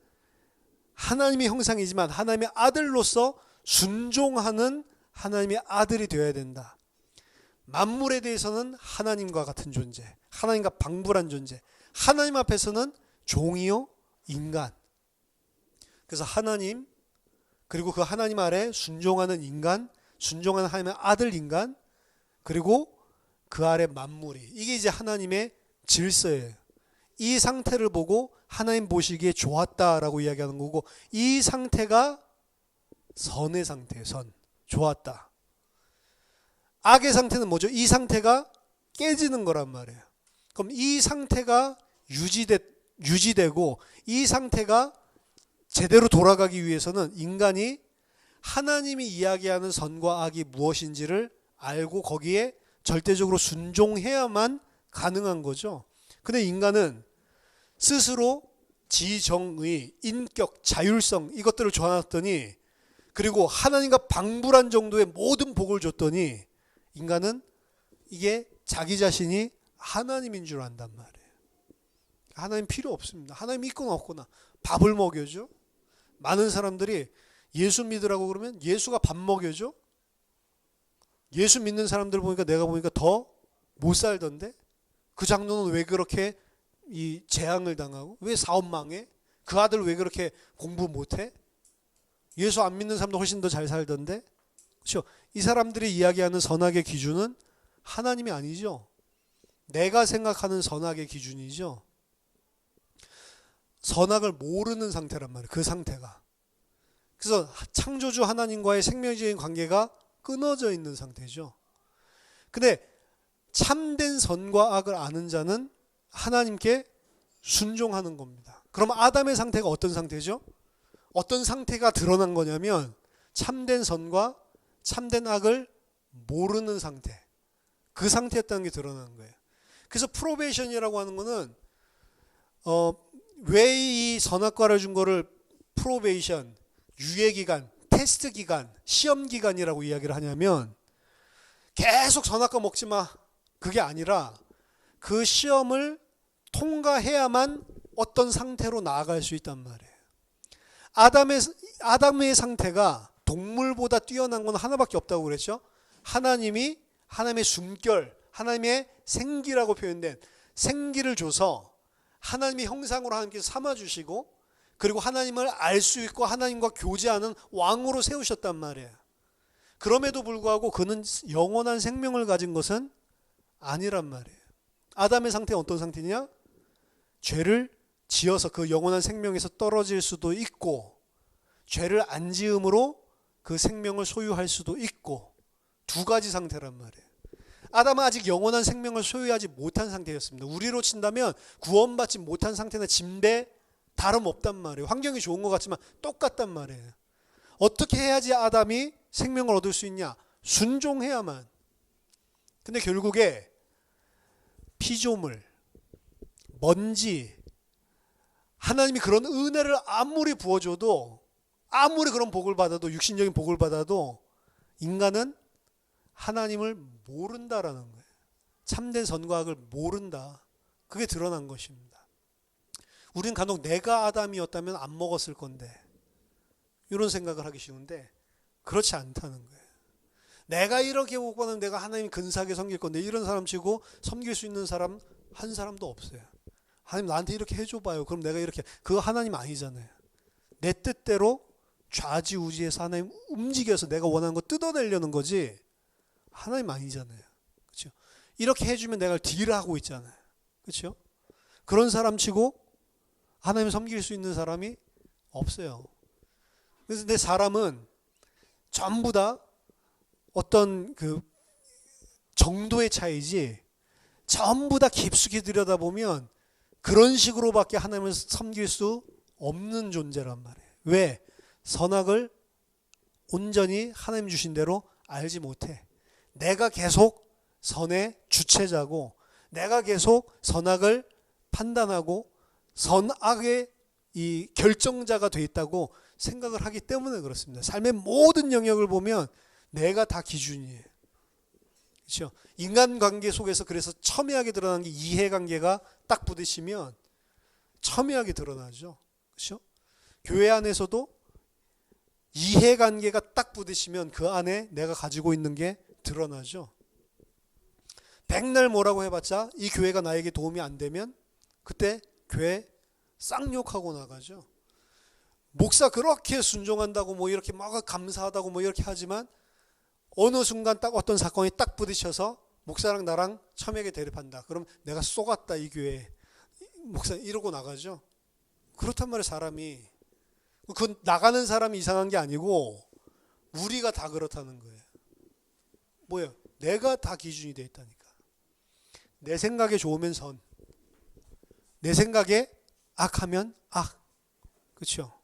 하나님의 형상이지만 하나님의 아들로서 순종하는 하나님의 아들이 되어야 된다. 만물에 대해서는 하나님과 같은 존재, 하나님과 방불한 존재, 하나님 앞에서는 종이요 인간. 그래서 하나님, 그리고 그 하나님 아래 순종하는 인간, 순종하는 하나님의 아들 인간, 그리고 그 아래 만물이, 이게 이제 하나님의 질서예요. 이 상태를 보고 하나님 보시기에 좋았다라고 이야기하는 거고, 이 상태가 선의 상태예요. 선. 좋았다. 악의 상태는 뭐죠? 이 상태가 깨지는 거란 말이에요. 그럼 이 상태가 유지되고 이 상태가 제대로 돌아가기 위해서는 인간이 하나님이 이야기하는 선과 악이 무엇인지를 알고 거기에 절대적으로 순종해야만 가능한 거죠. 근데 인간은 스스로 지정의, 인격, 자율성 이것들을 줘놨더니 그리고 하나님과 방불한 정도의 모든 복을 줬더니 인간은 이게 자기 자신이 하나님인 줄 안단 말이에요. 하나님 필요 없습니다. 하나님 있거나 없거나 밥을 먹여줘. 많은 사람들이 예수 믿으라고 그러면 예수가 밥 먹여줘. 예수 믿는 사람들 보니까 내가 보니까 더 못 살던데 그 장로는 왜 그렇게 이 재앙을 당하고 왜 사업 망해? 그 아들 왜 그렇게 공부 못해? 예수 안 믿는 사람도 훨씬 더 잘 살던데. 그렇죠? 이 사람들이 이야기하는 선악의 기준은 하나님이 아니죠. 내가 생각하는 선악의 기준이죠. 선악을 모르는 상태란 말이에요. 그 상태가. 그래서 창조주 하나님과의 생명적인 관계가 끊어져 있는 상태죠. 근데 참된 선과 악을 아는 자는 하나님께 순종하는 겁니다. 그럼 아담의 상태가 어떤 상태죠? 어떤 상태가 드러난 거냐면 참된 선과 참된 악을 모르는 상태. 그 상태였다는 게 드러난 거예요. 그래서 프로베이션이라고 하는 거는 왜 이 선악과를 준 거를 프로베이션, 유예기간, 테스트 기간, 시험 기간이라고 이야기를 하냐면 계속 선악과 먹지 마. 그게 아니라 그 시험을 통과해야만 어떤 상태로 나아갈 수 있단 말이에요. 아담의 상태가 동물보다 뛰어난 건 하나밖에 없다고 그랬죠. 하나님의 숨결, 하나님의 생기라고 표현된 생기를 줘서 하나님의 형상으로 하나님께서 삼아주시고 그리고 하나님을 알 수 있고 하나님과 교제하는 왕으로 세우셨단 말이에요. 그럼에도 불구하고 그는 영원한 생명을 가진 것은 아니란 말이에요. 아담의 상태는 어떤 상태냐? 죄를 지어서 그 영원한 생명에서 떨어질 수도 있고 죄를 안 지음으로 그 생명을 소유할 수도 있고 두 가지 상태란 말이에요. 아담은 아직 영원한 생명을 소유하지 못한 상태였습니다. 우리로 친다면 구원받지 못한 상태나 짐배 다름없단 말이에요. 환경이 좋은 것 같지만 똑같단 말이에요. 어떻게 해야지 아담이 생명을 얻을 수 있냐? 순종해야만. 근데 결국에 피조물, 먼지, 하나님이 그런 은혜를 아무리 부어줘도 아무리 그런 복을 받아도 육신적인 복을 받아도 인간은 하나님을 모른다라는 거예요. 참된 선과 악을 모른다. 그게 드러난 것입니다. 우리는 간혹 내가 아담이었다면 안 먹었을 건데 이런 생각을 하기 쉬운데 그렇지 않다는 거예요. 내가 이렇게 복 받으면 내가 하나님 근사하게 섬길 건데 이런 사람 치고 섬길 수 있는 사람 한 사람도 없어요. 하나님 나한테 이렇게 해줘봐요. 그럼 내가 이렇게 그거 하나님 아니잖아요. 내 뜻대로 좌지우지해서 하나님 움직여서 내가 원하는 거 뜯어내려는 거지 하나님 아니잖아요. 그렇죠? 이렇게 해주면 내가 딜하고 있잖아요. 그렇죠? 그런 사람 치고 하나님 섬길 수 있는 사람이 없어요. 그래서 내 사람은 전부 다 어떤 그 정도의 차이지 전부 다 깊숙이 들여다보면 그런 식으로밖에 하나님을 섬길 수 없는 존재란 말이에요. 왜? 선악을 온전히 하나님 주신 대로 알지 못해. 내가 계속 선의 주체자고 내가 계속 선악을 판단하고 선악의 이 결정자가 돼 있다고 생각을 하기 때문에 그렇습니다. 삶의 모든 영역을 보면 내가 다 기준이에요. 그렇죠? 인간관계 속에서 그래서 첨예하게 드러난 게 이해관계가 딱 부딪히면 첨예하게 드러나죠. 그렇죠? 교회 안에서도 이해관계가 딱 부딪히면 그 안에 내가 가지고 있는 게 드러나죠. 백날 뭐라고 해봤자 이 교회가 나에게 도움이 안 되면 그때 교회 쌍욕하고 나가죠. 목사 그렇게 순종한다고 뭐 이렇게 막 감사하다고 뭐 이렇게 하지만 어느 순간 딱 어떤 사건이 딱 부딪혀서 목사랑 나랑 첨예하게 대립한다. 그럼 내가 쏘갔다 이 교회 목사 이러고 나가죠. 그렇단 말이에요. 사람이 그 나가는 사람이 이상한 게 아니고 우리가 다 그렇다는 거예요. 뭐예요? 내가 다 기준이 되어 있다니까. 내 생각에 좋으면 선, 내 생각에 악하면 악. 그렇죠?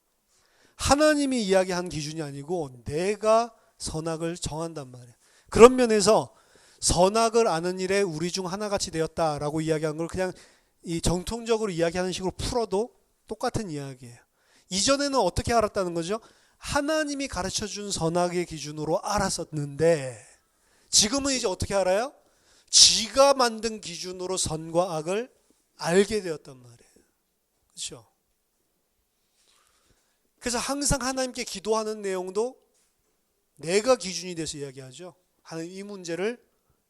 하나님이 이야기한 기준이 아니고 내가 선악을 정한단 말이에요. 그런 면에서 선악을 아는 일에 우리 중 하나같이 되었다라고 이야기한 걸 그냥 이 정통적으로 이야기하는 식으로 풀어도 똑같은 이야기예요. 이전에는 어떻게 알았다는 거죠? 하나님이 가르쳐준 선악의 기준으로 알았었는데 지금은 이제 어떻게 알아요? 지가 만든 기준으로 선과 악을 알게 되었단 말이에요. 그렇죠? 그래서 항상 하나님께 기도하는 내용도 내가 기준이 돼서 이야기하죠. 하나님 이 문제를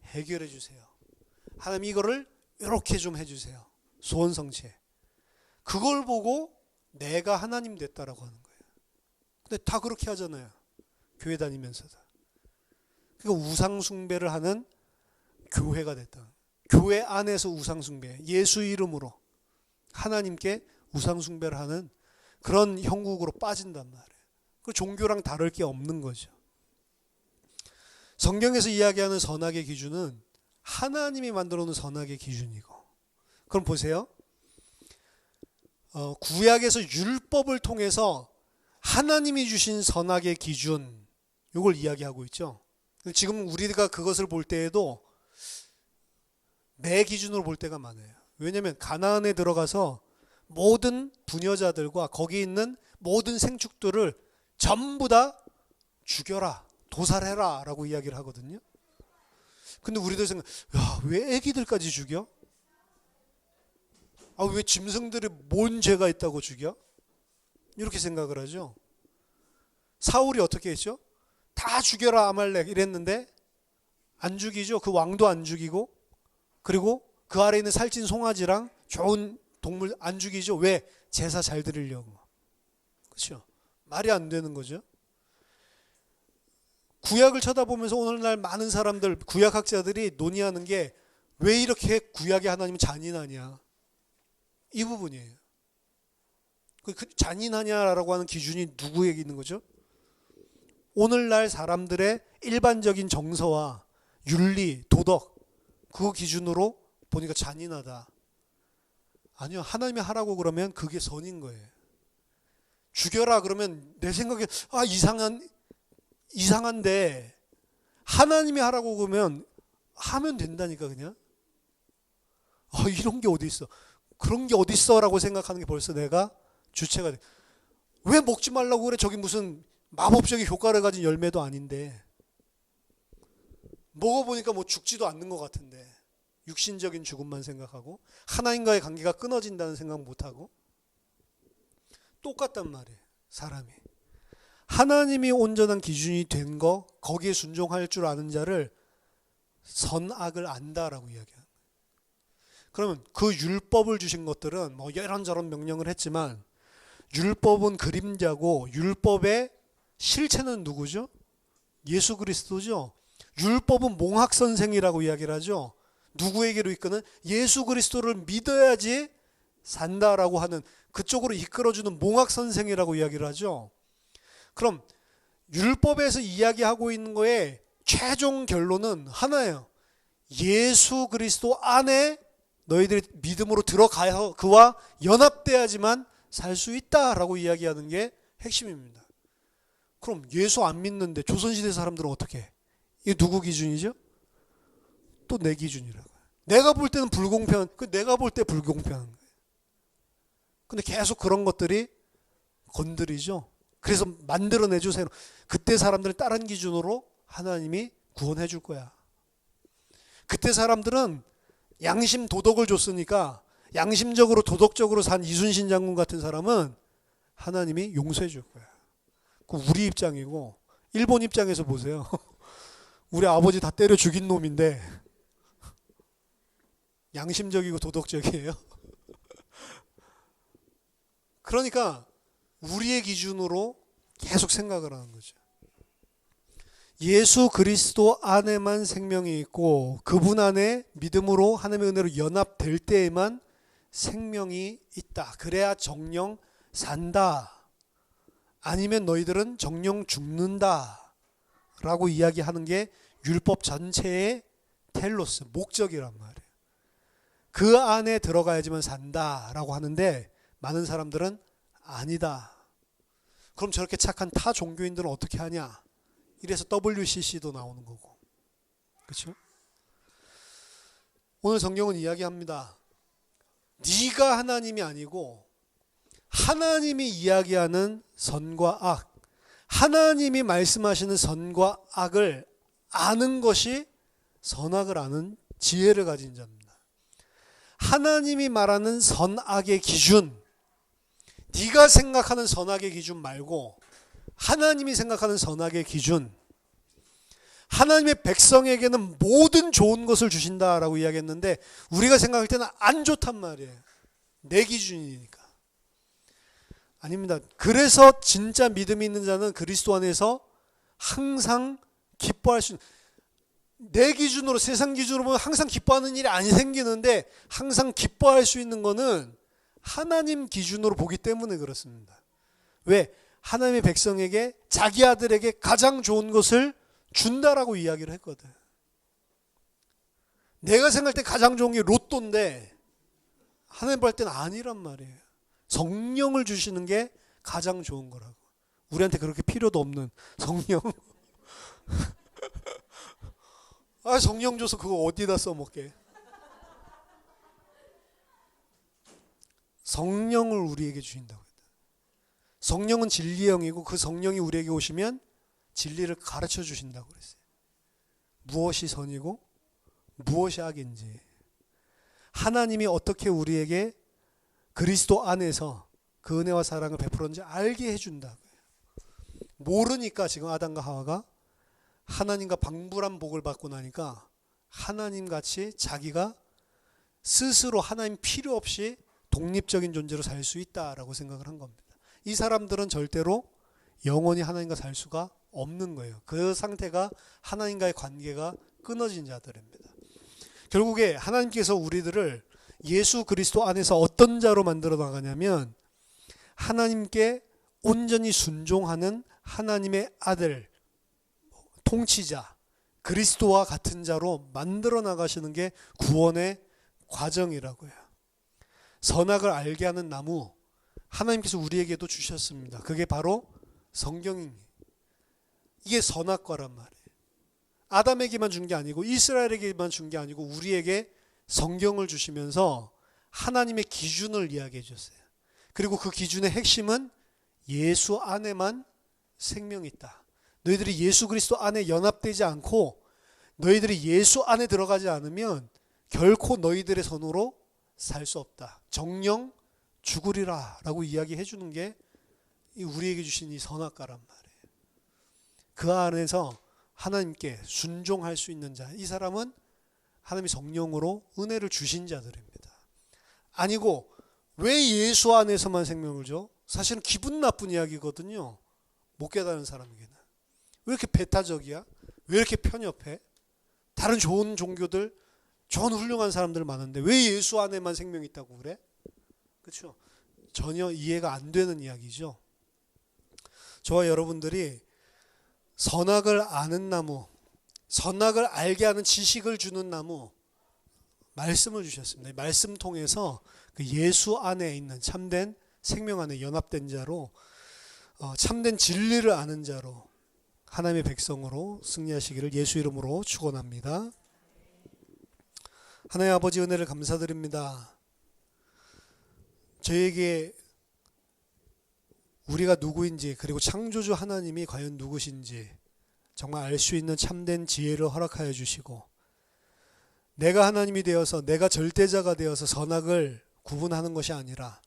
해결해 주세요. 하나님 이거를 이렇게 좀 해주세요. 소원 성취. 그걸 보고 내가 하나님 됐다라고 하는 거예요. 근데 다 그렇게 하잖아요. 교회 다니면서도. 그러니까 우상 숭배를 하는 교회가 됐다. 교회 안에서 우상 숭배, 예수 이름으로 하나님께 우상 숭배를 하는 그런 형국으로 빠진단 말이에요. 그 종교랑 다를 게 없는 거죠. 성경에서 이야기하는 선악의 기준은 하나님이 만들어 놓은 선악의 기준이고, 그럼 보세요. 구약에서 율법을 통해서 하나님이 주신 선악의 기준, 이걸 이야기하고 있죠. 지금 우리가 그것을 볼 때에도 내 기준으로 볼 때가 많아요. 왜냐하면 가나안에 들어가서 모든 부녀자들과 거기 있는 모든 생축들을 전부 다 죽여라, 도살해라 라고 이야기를 하거든요. 근데 우리도 생각, 야, 왜 애기들까지 죽여? 아, 왜 짐승들이 뭔 죄가 있다고 죽여? 이렇게 생각을 하죠. 사울이 어떻게 했죠? 다 죽여라 아말렉 이랬는데 안 죽이죠. 그 왕도 안 죽이고, 그리고 그 아래 있는 살찐 송아지랑 좋은 동물 안 죽이죠. 왜? 제사 잘 드리려고. 그렇죠? 말이 안 되는 거죠. 구약을 쳐다보면서 오늘날 많은 사람들, 구약학자들이 논의하는 게 왜 이렇게 구약의 하나님은 잔인하냐, 이 부분이에요. 그 잔인하냐라고 하는 기준이 누구에게 있는 거죠? 오늘날 사람들의 일반적인 정서와 윤리, 도덕, 그 기준으로 보니까 잔인하다. 아니요, 하나님이 하라고 그러면 그게 선인 거예요. 죽여라 그러면 내 생각에 이상한데 하나님이 하라고 그러면 하면 된다니까. 그냥 이런 게 어디 있어, 그런 게 어디 있어 라고 생각하는 게 벌써 내가 주체가 돼. 왜 먹지 말라고 그래? 저기 무슨 마법적인 효과를 가진 열매도 아닌데. 먹어보니까 뭐 죽지도 않는 것 같은데, 육신적인 죽음만 생각하고 하나님과의 관계가 끊어진다는 생각 못하고. 똑같단 말이에요. 사람이 하나님이 온전한 기준이 된 거, 거기에 순종할 줄 아는 자를 선악을 안다라고 이야기하는 거예요. 그러면 그 율법을 주신 것들은 뭐 이런저런 명령을 했지만 율법은 그림자고 율법의 실체는 누구죠? 예수 그리스도죠. 율법은 몽학선생이라고 이야기를 하죠. 누구에게로 이끄는? 예수 그리스도를 믿어야지 산다라고 하는, 그쪽으로 이끌어주는 몽학선생이라고 이야기를 하죠. 그럼 율법에서 이야기하고 있는 거에 최종 결론은 하나예요. 예수 그리스도 안에 너희들이 믿음으로 들어가서 그와 연합돼야지만 살 수 있다라고 이야기하는 게 핵심입니다. 그럼 예수 안 믿는데 조선시대 사람들은 어떻게 해? 이게 누구 기준이죠? 또 내 기준이라고요. 내가 볼 때는 불공평한, 내가 볼 때 불공평한 거예요. 근데 계속 그런 것들이 건드리죠. 그래서 만들어내죠. 그때 사람들은 다른 기준으로 하나님이 구원해 줄 거야. 그때 사람들은 양심 도덕을 줬으니까 양심적으로 도덕적으로 산 이순신 장군 같은 사람은 하나님이 용서해 줄 거야. 그 우리 입장이고, 일본 입장에서 보세요. 우리 아버지 다 때려 죽인 놈인데 양심적이고 도덕적이에요. 그러니까 우리의 기준으로 계속 생각을 하는 거죠. 예수 그리스도 안에만 생명이 있고 그분 안에 믿음으로 하나님의 은혜로 연합될 때에만 생명이 있다. 그래야 정령 산다. 아니면 너희들은 정령 죽는다. 라고 이야기하는 게 율법 전체의 텔로스, 목적이란 말이에요. 그 안에 들어가야지만 산다라고 하는데 많은 사람들은 아니다. 그럼 저렇게 착한 타 종교인들은 어떻게 하냐? 이래서 WCC도 나오는 거고. 그렇죠? 오늘 성경은 이야기합니다. 네가 하나님이 아니고 하나님이 이야기하는 선과 악, 하나님이 말씀하시는 선과 악을 아는 것이 선악을 아는 지혜를 가진 자입니다. 하나님이 말하는 선악의 기준, 네가 생각하는 선악의 기준 말고 하나님이 생각하는 선악의 기준, 하나님의 백성에게는 모든 좋은 것을 주신다라고 이야기했는데 우리가 생각할 때는 안 좋단 말이에요. 내 기준이니까. 아닙니다. 그래서 진짜 믿음이 있는 자는 그리스도 안에서 항상 기뻐할 수 있는, 내 기준으로, 세상 기준으로 보면 항상 기뻐하는 일이 안 생기는데 항상 기뻐할 수 있는 거는 하나님 기준으로 보기 때문에 그렇습니다. 왜? 하나님의 백성에게, 자기 아들에게 가장 좋은 것을 준다라고 이야기를 했거든. 내가 생각할 때 가장 좋은 게 로또인데 하나님 볼 때는 아니란 말이에요. 성령을 주시는 게 가장 좋은 거라고. 우리한테 그렇게 필요도 없는 성령. 아, 성령 줘서 그거 어디다 써먹게. 성령을 우리에게 주신다고 했다. 성령은 진리의 영이고 그 성령이 우리에게 오시면 진리를 가르쳐 주신다고 그랬어요. 무엇이 선이고 무엇이 악인지, 하나님이 어떻게 우리에게 그리스도 안에서 그 은혜와 사랑을 베풀었는지 알게 해준다고요. 모르니까 지금 아담과 하와가 하나님과 방불한 복을 받고 나니까 하나님같이 자기가 스스로 하나님 필요 없이 독립적인 존재로 살 수 있다라고 생각을 한 겁니다. 이 사람들은 절대로 영원히 하나님과 살 수가 없는 거예요. 그 상태가 하나님과의 관계가 끊어진 자들입니다. 결국에 하나님께서 우리들을 예수 그리스도 안에서 어떤 자로 만들어 나가냐면 하나님께 온전히 순종하는 하나님의 아들, 통치자, 그리스도와 같은 자로 만들어 나가시는 게 구원의 과정이라고요. 선악을 알게 하는 나무, 하나님께서 우리에게도 주셨습니다. 그게 바로 성경입니다. 이게 선악과란 말이에요. 아담에게만 준 게 아니고 이스라엘에게만 준 게 아니고 우리에게 성경을 주시면서 하나님의 기준을 이야기해 주셨어요. 그리고 그 기준의 핵심은 예수 안에만 생명이 있다. 너희들이 예수 그리스도 안에 연합되지 않고 너희들이 예수 안에 들어가지 않으면 결코 너희들의 선으로 살 수 없다. 정령 죽으리라 라고 이야기해 주는 게 우리에게 주신 이 선악과란 말이에요. 그 안에서 하나님께 순종할 수 있는 자, 이 사람은 하나님이 성령으로 은혜를 주신 자들입니다. 아니고 왜 예수 안에서만 생명을 줘? 사실은 기분 나쁜 이야기거든요. 못 깨달은 사람에게는. 왜 이렇게 배타적이야? 왜 이렇게 편협해? 다른 좋은 종교들, 좋은 훌륭한 사람들 많은데 왜 예수 안에만 생명이 있다고 그래? 그렇죠? 전혀 이해가 안 되는 이야기죠. 저와 여러분들이 선악을 아는 나무, 선악을 알게 하는 지식을 주는 나무, 말씀을 주셨습니다. 말씀 통해서 그 예수 안에 있는 참된 생명 안에 연합된 자로, 참된 진리를 아는 자로 하나님의 백성으로 승리하시기를 예수 이름으로 축원합니다. 하나님 아버지 은혜를 감사드립니다. 저에게 우리가 누구인지, 그리고 창조주 하나님이 과연 누구신지 정말 알 수 있는 참된 지혜를 허락하여 주시고, 내가 하나님이 되어서, 내가 절대자가 되어서 선악을 구분하는 것이 아니라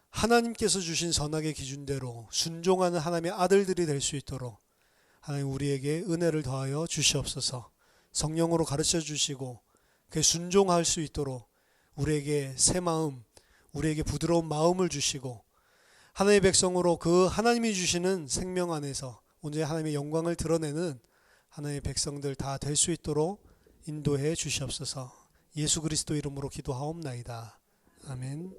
하나님께서 주신 선악의 기준대로 순종하는 하나님의 아들들이 될 수 있도록 하나님 우리에게 은혜를 더하여 주시옵소서. 성령으로 가르쳐 주시고 그 순종할 수 있도록 우리에게 새 마음, 우리에게 부드러운 마음을 주시고, 하나님의 백성으로 그 하나님이 주시는 생명 안에서 온전히 하나님의 영광을 드러내는 하나님의 백성들 다 될 수 있도록 인도해 주시옵소서. 예수 그리스도 이름으로 기도하옵나이다. 아멘.